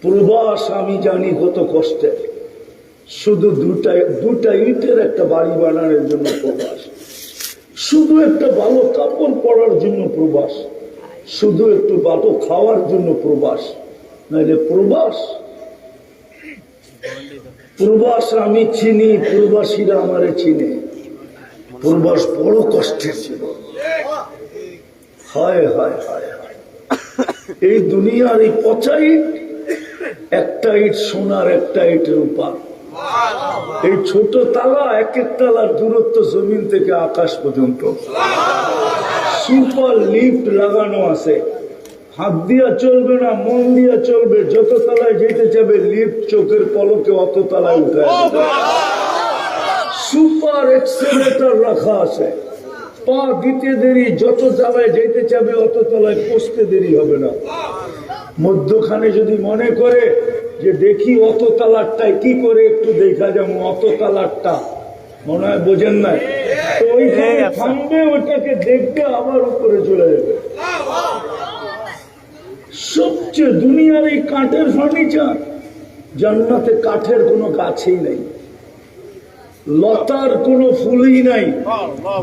প্রবাস আমি জানি কত কষ্টের। শুধু দুটা ইটের একটা বাড়ি বানানোর জন্য প্রবাস, শুধু একটা ভালো কাপড় পরার জন্য প্রবাস, শুধু একটু ভালো খাওয়ার জন্য প্রবাস, নাইলে প্রবাস। প্রবাস আমি চিনি, প্রবাসীরা আমারে চিনে। প্রবাস বড় কষ্টের ছিল। হায় হায় হায় হায়, এই দুনিয়ার এই পচা ইট, একটা ইট সোনার, একটা ইট রূপার। এই ছোট তালা, এক এক তালার দূরত্ব জমিন থেকে আকাশ পর্যন্ত। সুপার লিফট লাগানো আছে, হাত দিয়া চলবে না, মন দিয়া চলবে। যত তলায় যেতে যাবে লিফট চোখের পলকে অত তলায় উঠে। সুপার এক্সেলেটর রাখা আছে, পা দিতে দেরি, যত তলায় যেতে যাবে অত তলায় পৌঁছতে দেরি হবে না। মধ্যখানে যদি মনে করে যে দেখি অত তালারটাই কি করে একটু দেখা যাবো, অত তালারটা মনে হয় বোঝেন নাই, তো ওইখানে থামবে, ওইটাকে দেখবে, আবার উপরে চলে যাবে। সবচেয়ে দুনিয়ার এই কাঠের ফার্নিচার, জান্নাতে কাঠের কোনো গাছই নাই, লতার কোনো ফুলই নাই।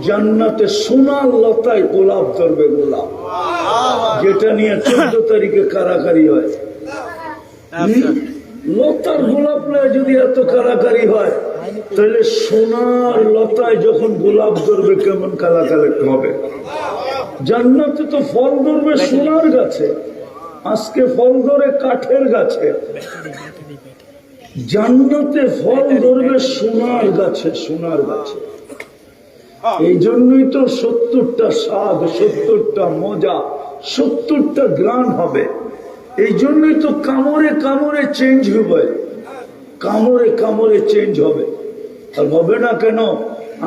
জান্নাতে সোনার লতায় গোলাপ ধরবে, গোলাপ, যেটা নিয়ে 14 তারিখে কারাকারি হয়। লতার গোলাপ নয়, যদি এত কারাকারি হয় তাহলে সোনার লতায় যখন গোলাপ ধরবে কেমন কালাকালি হবে। জান্নাতে তো ফল ধরবে সোনার গাছে, আজকে ফল ধরে কাঠের গাছে। জান্নাতে ফল ধরবে সোনার গাছে, সোনার গাছে। এই জন্যই তো 70টা স্বাদ, 70টা মজা, 70টা গ্রান হবে। এই জন্যই তো কামড়ে কামড়ে চেঞ্জ হবে, কামড়ে কামড়ে চেঞ্জ হবে। আর হবে না কেন?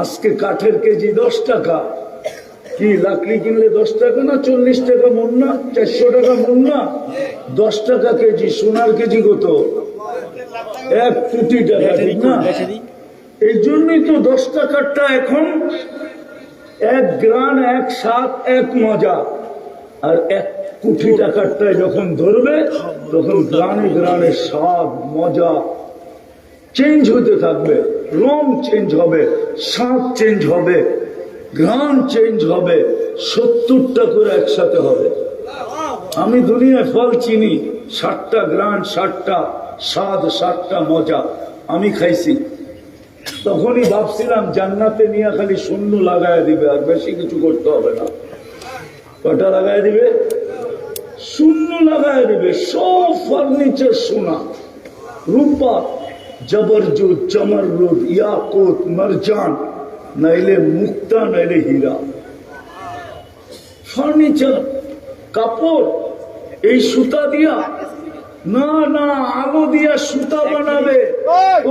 আজকে কাঠের কেজি 10 টাকা, কি লাকড়ি কিনলে 10 টাকা না 40 টাকা মন না, 400 টাকা মন না, 10 টাকা কেজি। সোনার কেজি কত? 1 কোটি টাকা, ঠিক না? এই জন্যই তো 10 টাকারটা এখন 1 গ্রান, 1 স্বাদ, 1 মজা। আর 1 কোটি টাকারটায় যখন ধরবে তখন গ্রানে গ্রানে স্বাদ মজা চেঞ্জ হতে থাকবে, রং চেঞ্জ হবে, স্বাদ চেঞ্জ হবে, গ্রান চেঞ্জ হবে, 70টা করে একসাথে হবে। আমি দুনিয়ায় ফল চিনি, 60টা গ্রান, 60টা স্বাদ, 60টা মজা আমি খাইছি। তখনই ভাবছিলাম জান্নাতে নিয়ে খালি শূন্য লাগায় দিবে, আর বেশি কিছু করতে হবে না। কটা লাগায় দিবে? শূন্য লাগায় দিবে। সব ফার্নিচার সোনা, রূপা, জবরজুদ, চমরুদ, ইয়াকুত, মারজান, নাইলে মুক্তা, নাইলে হীরা। ফার্নিচার, কাপড়, এই সুতা দিয়া না, না, আলো দিয়া সুতা বানাবে,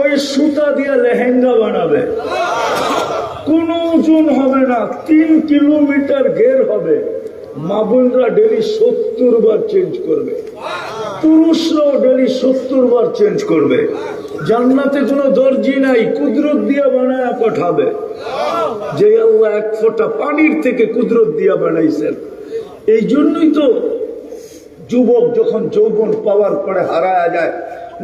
ওই সুতা দিয়া লেহেঙ্গা বানাবে। কোন ওজন হবে না, 3 কিলোমিটার ঘের হবে। মা বোনরা ডেলি 70 বার চেঞ্জ করবে, পুরুষরাও ডেলি 70 বার চেঞ্জ করবে। জান্নাতে কোনো দর্জি নাই, কুদরত দিয়া বানায় পাঠাবে। যে আল্লাহ 1 ফোঁটা পানির থেকে কুদরত দিয়া বানাইছেন। এই জন্যই তো যুবক যখন যৌবন পাওয়ার পরে হারায়া যায়,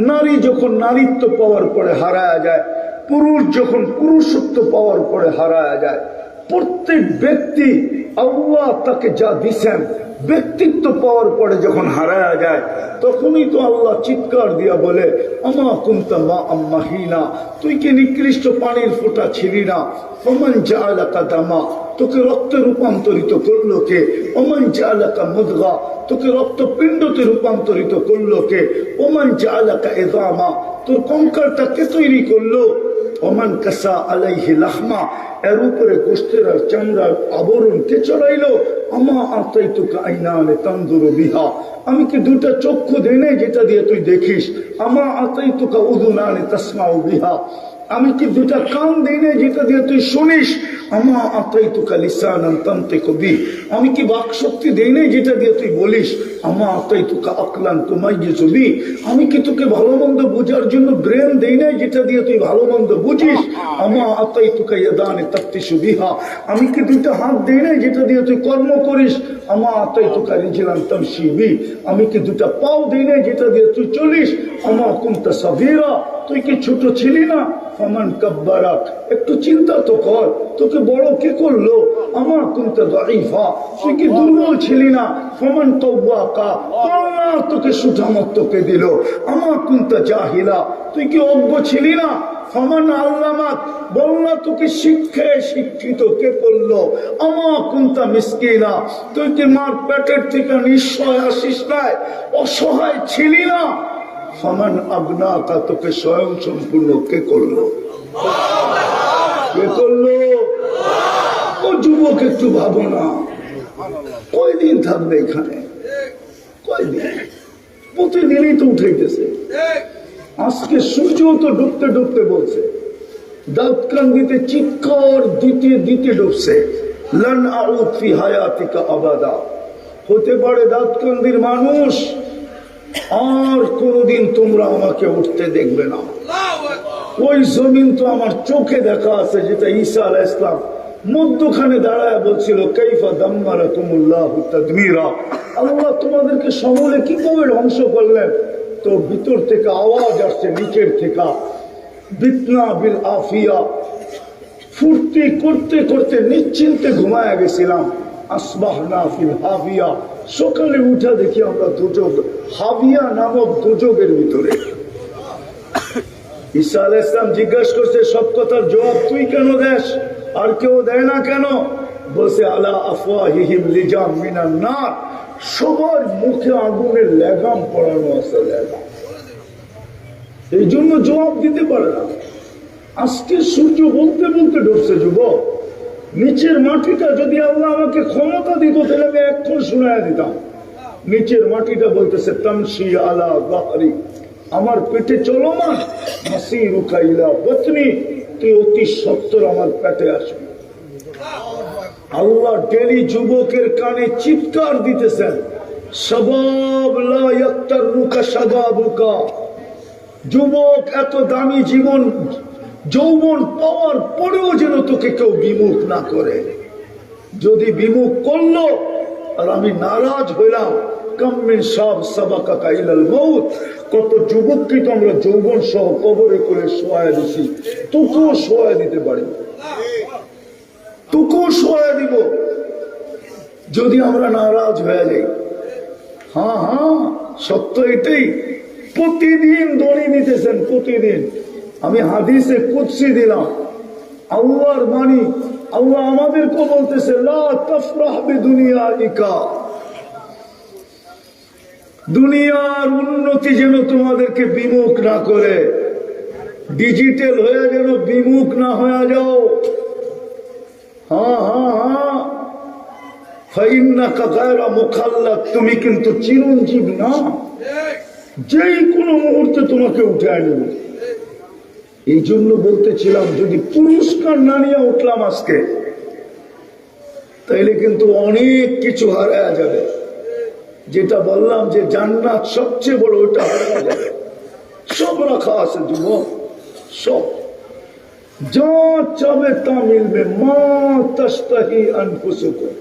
নারী যখন নারীত্ব পাওয়ার পরে হারায়া যায়, পুরুষ যখন পুরুষত্ব পাওয়ার পরে হারায়া যায়, প্রত্যেক ব্যক্তি আল্লাহ তাকে যা দিছেন ব্যক্তিত্ব পাওয়ার পরে যখন হারায়া যায়, তখনই তো আল্লাহ চিৎকার দিয়া বলে, আমা কুনতা মা আম্মাহিনা, তুই কি নিকৃষ্ট পানির ফোঁটা ছিলি না? ওমান জাআলাকা দামা, তোকে রক্তে রূপান্তরিত করলো কে? ওমান জাআলাকা মুদগা, তোকে রক্তপিণ্ডতে রূপান্তরিত করলো কে? ওমান জাআলাকা ইযামা, তোর কঙ্কালটা কে তৈরি করলো? ওমান কাসা আলাইহি লাহমা, এর উপরে গোশতের আর চামড়ার আবরণ কে চড়াইলো? আমা আতাইতুকা আইনানে তানজুরু বিহা, আমি কি 2টা চক্ষু দেই নাই যেটা দিয়ে তুই দেখিস? আমা আতাইতুকা উযুনানে তাসমাউ বিহা, আমি কি 2টা কান দেই নাই যেটা দিয়ে তুই শুনিস? আমা আতাইতুকা লিসানান তানতিকু বি, আমি কি বাক শক্তি দেই নাই যেটা দিয়ে তুই বলিস? আমা আতাইতুকা আকলান তুমাইয়িজু বি, আমি কি তোকে ভালো মন্দ বোঝার জন্য ব্রেন দেই নাই যেটা দিয়ে তুই ভালো মন্দ বুঝিস? আমা আতাইতুকা ইয়াদানে তাফতিশু বিহা, আমি কি 2টা হাত দেই নাই যেটা দিয়ে তুই কর্ম করিস? আমা আতাইতুকা রিজলান তামশি বি, আমি কি 2টা পাও দেই নাই যেটা দিয়ে তুই চলিস? আমা কুনতা সাগীরা, তুই কি ছোট ছিলি না? ফামান কাব্বারাক, একটু চিন্তা তো কর, তোকে বড় কে করলো? আমা কুনতা দাঈফা, তুই কি দুর্বল ছিলি না? ফামান কাওয়াকা, আল্লাহ তোকে সুঠামত্ব কে দিল? আমা কুনতা জাহিলা, তুই কি অজ্ঞ ছিলি না? ফামান আল্লামাক, বলনা তোকে শিক্ষায় শিক্ষিত কে করলো? আমা কুনতা মিসকিনা, তুই কি মার পেটের থেকে নিঃসহায় আসিস নাই? অসহায় ছিলি না? ফামান আবনাকা, তোকে স্বয়ং সম্পূর্ণ কে করলো? কে করলো? ও যুবক একটু ভাবো না, কয়দিন থাকবে এখানে? কয়দিন? প্রতিদিনই তো উঠাইতেছে। আজকে সূর্য তো ডুবতে ডুবতে বলছে, দাউদকান্দিতে চিৎকার দিতে দিতে ডুবছে, লান আউদ ফি হায়াতিকা আবাদা, হতে পারে দাউদকান্দির মানুষ আর কোনদিন তোমরা আমাকে উঠতে দেখবে না। ওই জমিন তো আমার চোখে দেখা আছে, যেটা ঈসা আলাইহিস সালাম মধ্যখানে দাঁড়ায় বলছিল, কাইফা দাম্মারাকুমুল্লাহু তাদমীরা, আল্লাহ তোমাদেরকে সমূলে কি করে ধ্বংস করলেন? তো ভিতর থেকে আওয়াজ আসছে, নিচের থেকে, বিতনা বিল আফিয়া, ফুর্তি করতে করতে নিশ্চিন্তে ঘুমায় গেছিলাম। আসবাহনা ফিল হাবিয়া, সকালে উঠা দেখি আমরা দুজক, হাবিয়া নামক দুজকের ভিতরে। ঈসা আলাইহিস সালাম জিজ্ঞাসা করছে, সব কথার জবাব তুই কেন দেস, আর কেউ দেয় না কেন? বলছে, আলা আফওয়াহিহিম লিজাম মিনান নার, সবার মুখে আগুনের লেগাম পড়ানো আছে, লেগাম। এই জন্য জবাব দিতে পারে না। আজকে সূর্য বলতে বলতে ডুবছে যুবক, নিচের মাটিটা যদি আল্লাহ আমাকে ক্ষমতা দিত তাহলে আমি এখন শুনাইয়া দিতাম। নিচের মাটিটা বলতেছে তামশি আলা যাহরি, আমার পেটে চলমান, মাসিরুকা ইলা বাতনি, তুই অতি সত্বর আমার পেটে আসবি। আল্লাহ ডেলি যুবকের কানে চিৎকার দিতেছেন, শাবাব লা ইয়াক্তারুকা শাবাবুকা, যুবক এত দামি জীবন যৌবন পাওয়ার পরেও যেন তোকে কেউ বিমুখ না করে। যদি বিমুখ করলো আর আমি নারাজ হইলাম, কাম্মিন সব সাবাকা ইলাল মউত, কত যুবককে তো আমরা যৌবন সহ কবরে করে শোয়া দিছি, তোকেও শোয়া দিতে পারি, তোকেও শোয়া দিব যদি আমরা নারাজ হয়ে যাই। হ্যাঁ হ্যাঁ, সত্য এটাই। প্রতিদিন দড়ি নিতেছেন, প্রতিদিন। আমি হাদিসে কুদসি দিলাম, আল্লাহর বাণী। আল্লাহ আমাদেরকে বলতেছে, লা তাফরাহ বিদুনিয়াইকা, দুনিয়ার উন্নতি যেন তোমাদেরকে বিমুখ না করে, ডিজিটাল হয়ে যেন বিমুখ না হয়ে যাও। হ্যাঁ হ্যাঁ হ্যাঁ, ফাইন্নাকা গায়রা মুখাল্লাদ, তুমি কিন্তু চিরঞ্জীব না, যেই কোনো মুহূর্তে তোমাকে উঠায় নেবে। এই জন্য বলতেছিলাম, যদি পুরস্কার না নিয়ে উঠলাম আজকে, তাইলে কিন্তু অনেক কিছু হারায়া যাবে। যেটা বললাম যে জান্নাত সবচেয়ে বড়, ওটা হারায়া যাবে। সব রাখা আছে যুবক, সব যা চাবে তা মিলবে। মা তাশতাহি আনফুসুকুম,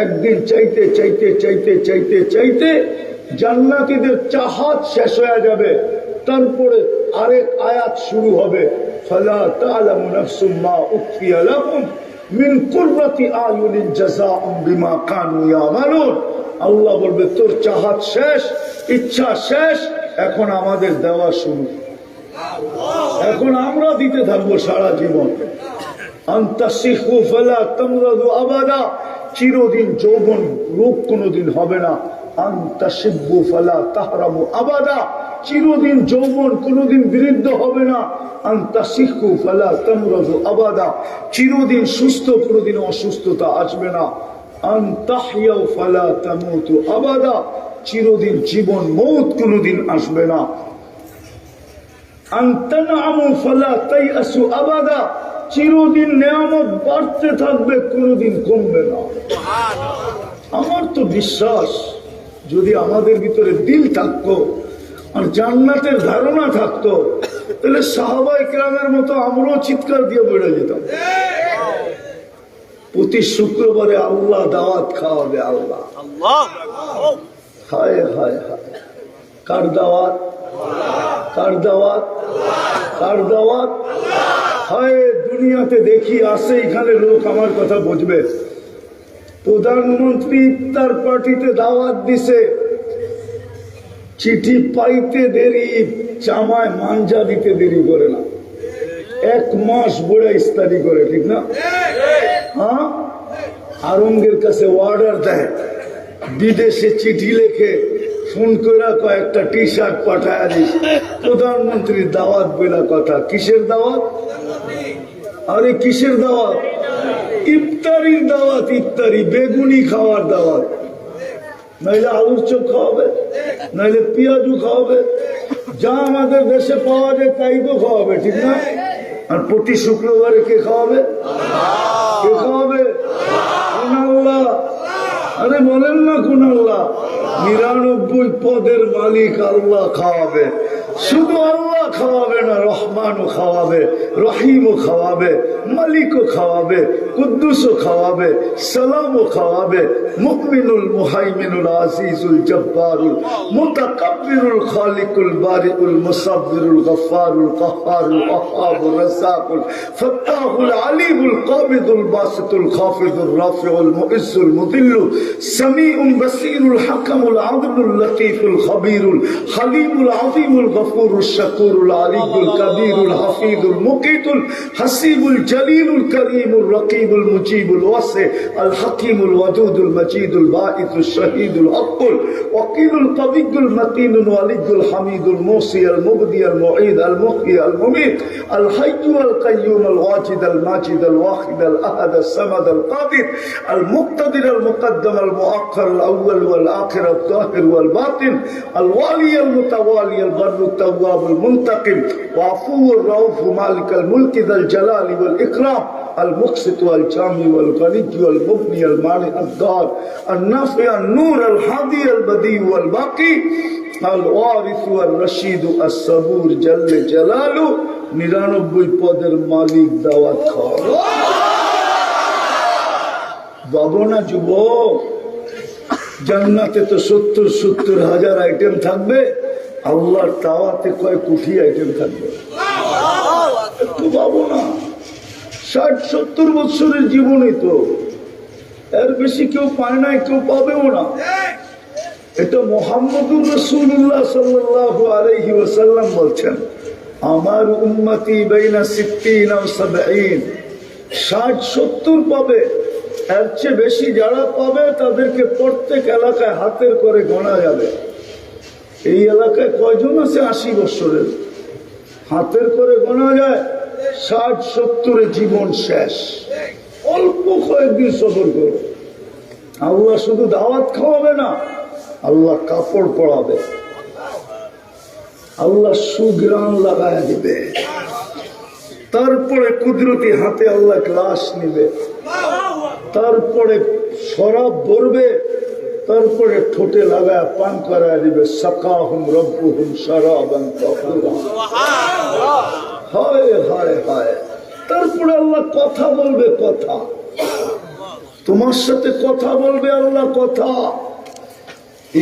একদিন চাইতে চাইতে চাইতে চাইতে চাইতে জান্নাতীদের চাহাত শেষ হয়ে যাবে। তারপরে আরেক আয়াত শুরু হবে, ফালা তা'লামু নাফসুম মা উখফিয়া লাহুম মিন কুররাতি আয়ুনিন জাযাআম বিমা কানু ইয়ামালুন। আল্লাহ বলবে, তোর চাহাত শেষ, ইচ্ছা শেষ, এখন আমাদের দেওয়া শুরু। এখন আমরা দিতে থাকবো সারা জীবন। আনতাসিহু ফালা তামরাদু আবাদা, চিরদিন যৌবন রোগ কোনোদিন হবে না। আনতাসিব্বু ফালা তাহরামু আবাদা, চিরদিন যৌবন কোনোদিন বিরুদ্ধ হবে না। আনতাসিহু ফালা তামরাদু আবাদা, চিরদিন সুস্থ, কোনোদিন অসুস্থতা আসবে না। আনতাহইয়াউ ফালা তামুতু আবাদা, চিরদিন জীবন মৌত কোনোদিন আসবে না। আনতানআমু ফালা তাইআসু আবাদা, চিরদিন নেয়ামত বাড়তে থাকবে, কোনোদিন কমবে না। আমার তো বিশ্বাস, যদি আমাদের ভিতরে দিল থাকতো আর জান্নাতের ধারণা থাকতো, তাহলে সাহাবায়ে কেরামের মতো আমরাও চিৎকার দিয়ে বেড়ে যেতাম। প্রতি শুক্রবারে আল্লাহ দাওয়াত খাওয়াবে, আল্লাহ। হায় হায় হায়, কার দাওয়াত? কার দাওয়াত? কার দাওয়াত? হায়, দুনিয়াতে দেখি আসে, এখানে লোক আমার কথা বুঝবে। প্রধানমন্ত্রী ইফতার পার্টিতে দাওয়াত দিছে, চিঠি পাইতে দেরি, জামায় মাঞ্জা দিতে দেরি করে না, 1 মাস বড় ইস্তারি করে, ঠিক না? হ্যাঁ, আরঙ্গের কাছে অর্ডার দেয়, বিদেশে চিঠি লেখে, ফোন করে কয়েকটা টি-শার্ট পাঠায় দিস। প্রধানমন্ত্রীর দাওয়াত বলা কথা, কিসের দাওয়াত? আরে কিসের দাওয়াত? ইফতারির দাওয়াত। ইফতারি বেগুনি খাওয়ার দাওয়াত, নাইলে আলুর চপ খাওয়াবে, নাইলে পেঁয়াজু খাওয়াবে, যা আমাদের দেশে পাওয়া যায় তাই তো খাওয়াবে, ঠিক না? আর প্রতি শুক্রবারে কে খাওয়াবে? কে খাওয়াবে? কোন আল্লাহ? আরে বলেন না কোন আল্লাহ? 99 পদের মালিক আল্লাহ খাওয়াবে। শুধু আল্লাহ খাওয়াবে না, রহমানও খাওয়াবে, রহিমও খাওয়াবে, মালিকও খাওয়াবে, কুদ্দুসও খাওয়াবে, সালামও খাওয়াবে, মুমিনুল মুহাইমিনুল আজিজুল জব্বারুল মুতাকাব্বিরুল খালিকুল বারিউল মুসাব্বিরুল গফফারুল কাহ্হারুল ওয়াহ্হাবুর রাসাকুল ফাত্তাহুল আলিমুল কাবিদুল বাসিতুল খাফিদুর রাফিউল মুইজ্জুল মুদিল্লু সামিউল বাসীরুল হাকামুল আদলুল লতীফুল খবীরুল হালিমুল আযীমুল গফুরুশ শাকুরুল আলিয়ুল কবীরুল হাফিজুল মুকিতুল হাসিবুল জলিলুল করিমুর রকিবুল মুজিবুল ওয়াসি আল হাকিমুল ওয়াদুদুল মজিদুল বাঈতুশ শহীদুল হকুল ওয়াকিলুল কবিয়ুল মতিনুল ওয়ালিয়ুল হামিদুল মুসি আল মুবদি আল মুঈদ আল মুহয়ি আল মুমীত আল হাইয়্যু আল কাইয়্যুম আল ওয়াজিদ আল মাজিদ আল ওয়াহিদ আল আহাদ আল সামাদ আল কাদির আল মুক্তাদির আল মুকদ্দম আল মুআক্খার আল আউয়াল ওয়াল আখির আল যাহির ওয়াল বাতিন আল ওয়ালি আল মুতাওয়ালি আল বাররু তাওয়াব আল মুনতাকিম ওয়া আফুর রাউফ মালিক আল মুলক যাল জালালি ওয়াল ইকরাম المقسط والجامع والغني والمغني المانع الدار النافع النور الهادي البديع والباقي الوارث والرشيد الصبور جل جلاله 99 পদের মালিক দাওয়াত খাও বাবু না যুবক জান্নাতে তো 70 হাজার আইটেম থাকবে আল্লাহর দাওয়াতে কয় কোটি আইটেম থাকবে একটু বাবু না 60-70 বছরের জীবনই তো এর বেশি কেউ পায় না কেউ পাবেও না এটা মুহাম্মদুর রাসূলুল্লাহ সাল্লাল্লাহু আলাইহি ওয়াসাল্লাম বলছেন আমার উম্মতি বাইনা 60 ও 70 60-70 পাবে এর চেয়ে বেশি যারা পাবে তাদেরকে প্রত্যেক এলাকায় হাতের করে গোনা যাবে এই এলাকায় কয়জন আছে 80 বছরের হাতের করে গোনা যায় 60-70 জীবন শেষ অল্প কয়েকদিন সবর করো আল্লাহ শুধু দাওয়াত খাওয়াবে না আল্লাহ কাপড় পরাবে আল্লাহ সুগ্রাণ লাগায় দিবে তারপরে কুদরতি হাতে আল্লাহ গ্লাস নিবে তারপরে শরাব ভরবে তারপরে ঠোঁটে লাগায় পান করায় দিবে সাকাহুম রব্বুহুম শারাবান তাহুরা হায় হায় হায় তারপরে আল্লাহ কথা বলবে কথা তোমার সাথে কথা বলবে আল্লাহ কথা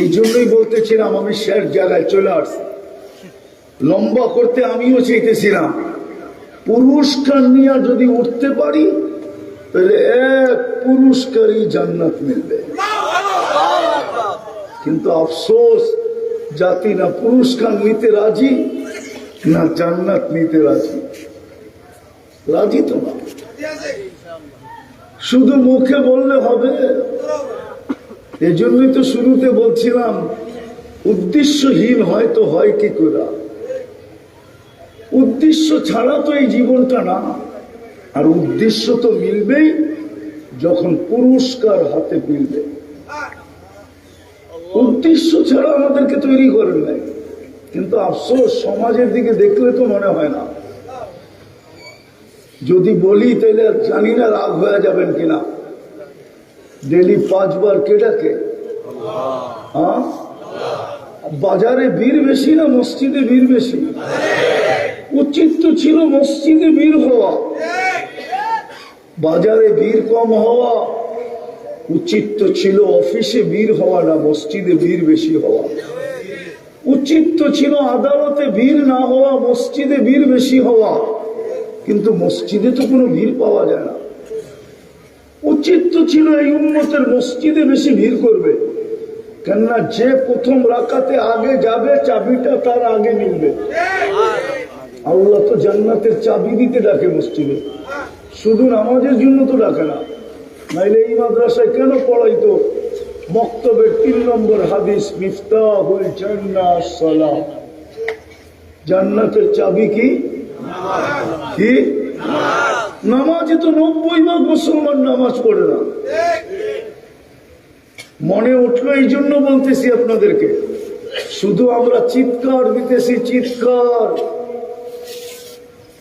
এই জন্যই বলতেছিলাম আমি শেষ জায়গায় চলে আসছি লম্বা করতে আমিও চাইতেছিলাম পুরস্কার নিয়ে যদি উঠতে পারি তাহলে এক পুরস্কারই জান্নাত মিলবে কিন্তু আফসোস জাতি না পুরস্কার নিতে রাজি না জান্নাত নিতে রাজি রাজি তো না শুধু মুখে বললে হবে এজন্যই তো শুরুতে বলছিলাম উদ্দেশ্যহীন হয়তো হয় কি করে উদ্দেশ্য ছাড়া তো এই জীবনটা না আর উদ্দেশ্য তো মিলবেই যখন পুরস্কার হাতে মিলবে উদ্দেশ্য ছাড়া আমাদেরকে তৈরি করেন নাই কিন্তু আফসোস সমাজের দিকে দেখলে তো মনে হয় না যদি বলি তাহলে জানি না রাগ হয়ে যাবেন কিনা ডেলি 5 বার কে ডাকে বাজারে ভিড় বেশি না মসজিদে ভিড় বেশি উচিত তো ছিল মসজিদে ভিড় হওয়া বাজারে ভিড় কম হওয়া উচিত তো ছিল অফিসে ভিড় হওয়া না মসজিদে ভিড় বেশি হওয়া উচিত তো ছিল আদালতে ভিড় না হওয়া মসজিদে ভিড় বেশি হওয়া কিন্তু মসজিদে তো কোনো ভিড় পাওয়া যায় না উচিত তো ছিল এই উম্মতের মসজিদে বেশি ভিড় করবে কেননা যে প্রথম রাকাতে আগে যাবে চাবিটা তার আগে মিলবে আল্লাহ তো জান্নাতের চাবি দিতে ডাকে মসজিদে শুধু নামাজের জন্য তো ডাকে না নাইলে এই মাদ্রাসায় কেন পড়াইতো মক্তবের 3 নম্বর হাদিস মিফতাহুল জান্নাহ সালাত জান্নাতের চাবি কি কি নামাজে তো 90% মুসলমান নামাজ পড়ে না মনে উঠলো এই জন্য বলতেছি আপনাদেরকে শুধু আমরা চিৎকার দিতেছি চিৎকার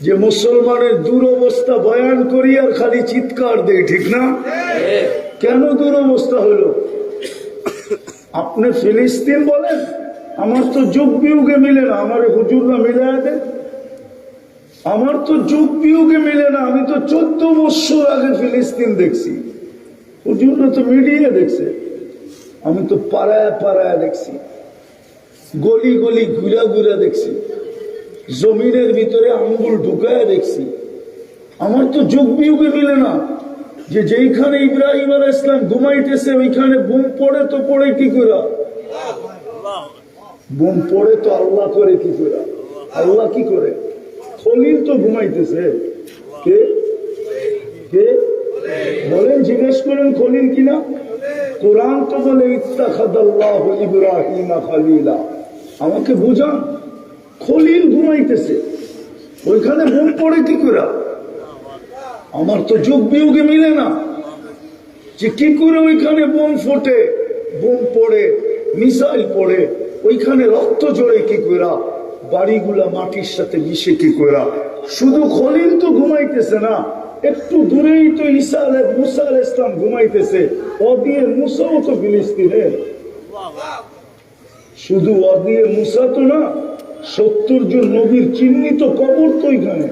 যে মুসলমানের দুরবস্থা বয়ান করি আর খালি চিৎকার দেয় ঠিক না কেন দুরবস্থা হলো আপনি ফিলিস্তিন বলেন আমার তো যুগ বিয়োগে মিলে না আমার হুজুররা মিলায়া দেন আমার তো যুগ বিয়োগে মিলে না আমি তো 14 বছর আগে ফিলিস্তিন দেখছি হুজুররা তো মিডিয়া দেখছে আমি তো পাড়ায় পাড়ায় দেখছি গলি গলি ঘুরা ঘুরা দেখছি জমিনের ভিতরে আঙ্গুল ঢুকায় দেখছি আমার তো যুগ বিয়োগে মিলে না যে যেইখানে ইব্রাহিম আলাইহিস সালাম ঘুমাইতেছে ওইখানে বুম পড়ে তো পড়ে কি করে বুম পড়ে তো আল্লাহ করে কি করে আল্লাহ কি করে? খলিল তো ঘুমাইতেছে। কে কে বলেন, জিজ্ঞেস করেন খলিল কিনা। কোরআন তো বলে ইত্তাখাযাল্লাহু ইব্রাহিমা খলিলা। আমাকে বুঝান, খলিল ঘুমাইতেছে, ওইখানে বোম পড়ে কি করে? আমার তো যুগ বিয়োগে মিলে না যে কি করে ওইখানে বোম ফোটে, বোম পড়ে, মিসাইল পড়ে, ওইখানে রক্ত জড়ে কি করে, বাড়িগুলা মাটির সাথে মিশে কি করে। শুধু খলিল তো ঘুমাইতেছে না, একটু দূরেই তো মুসা আলাইহিস সালাম ঘুমাইতেছে। ওদিয়ে মুসাও তো ফিলিস্তিনের। শুধু ওদিয়ে মুসা তো না, 70 জন নবীর চিহ্নিত কবর তো ওইখানে।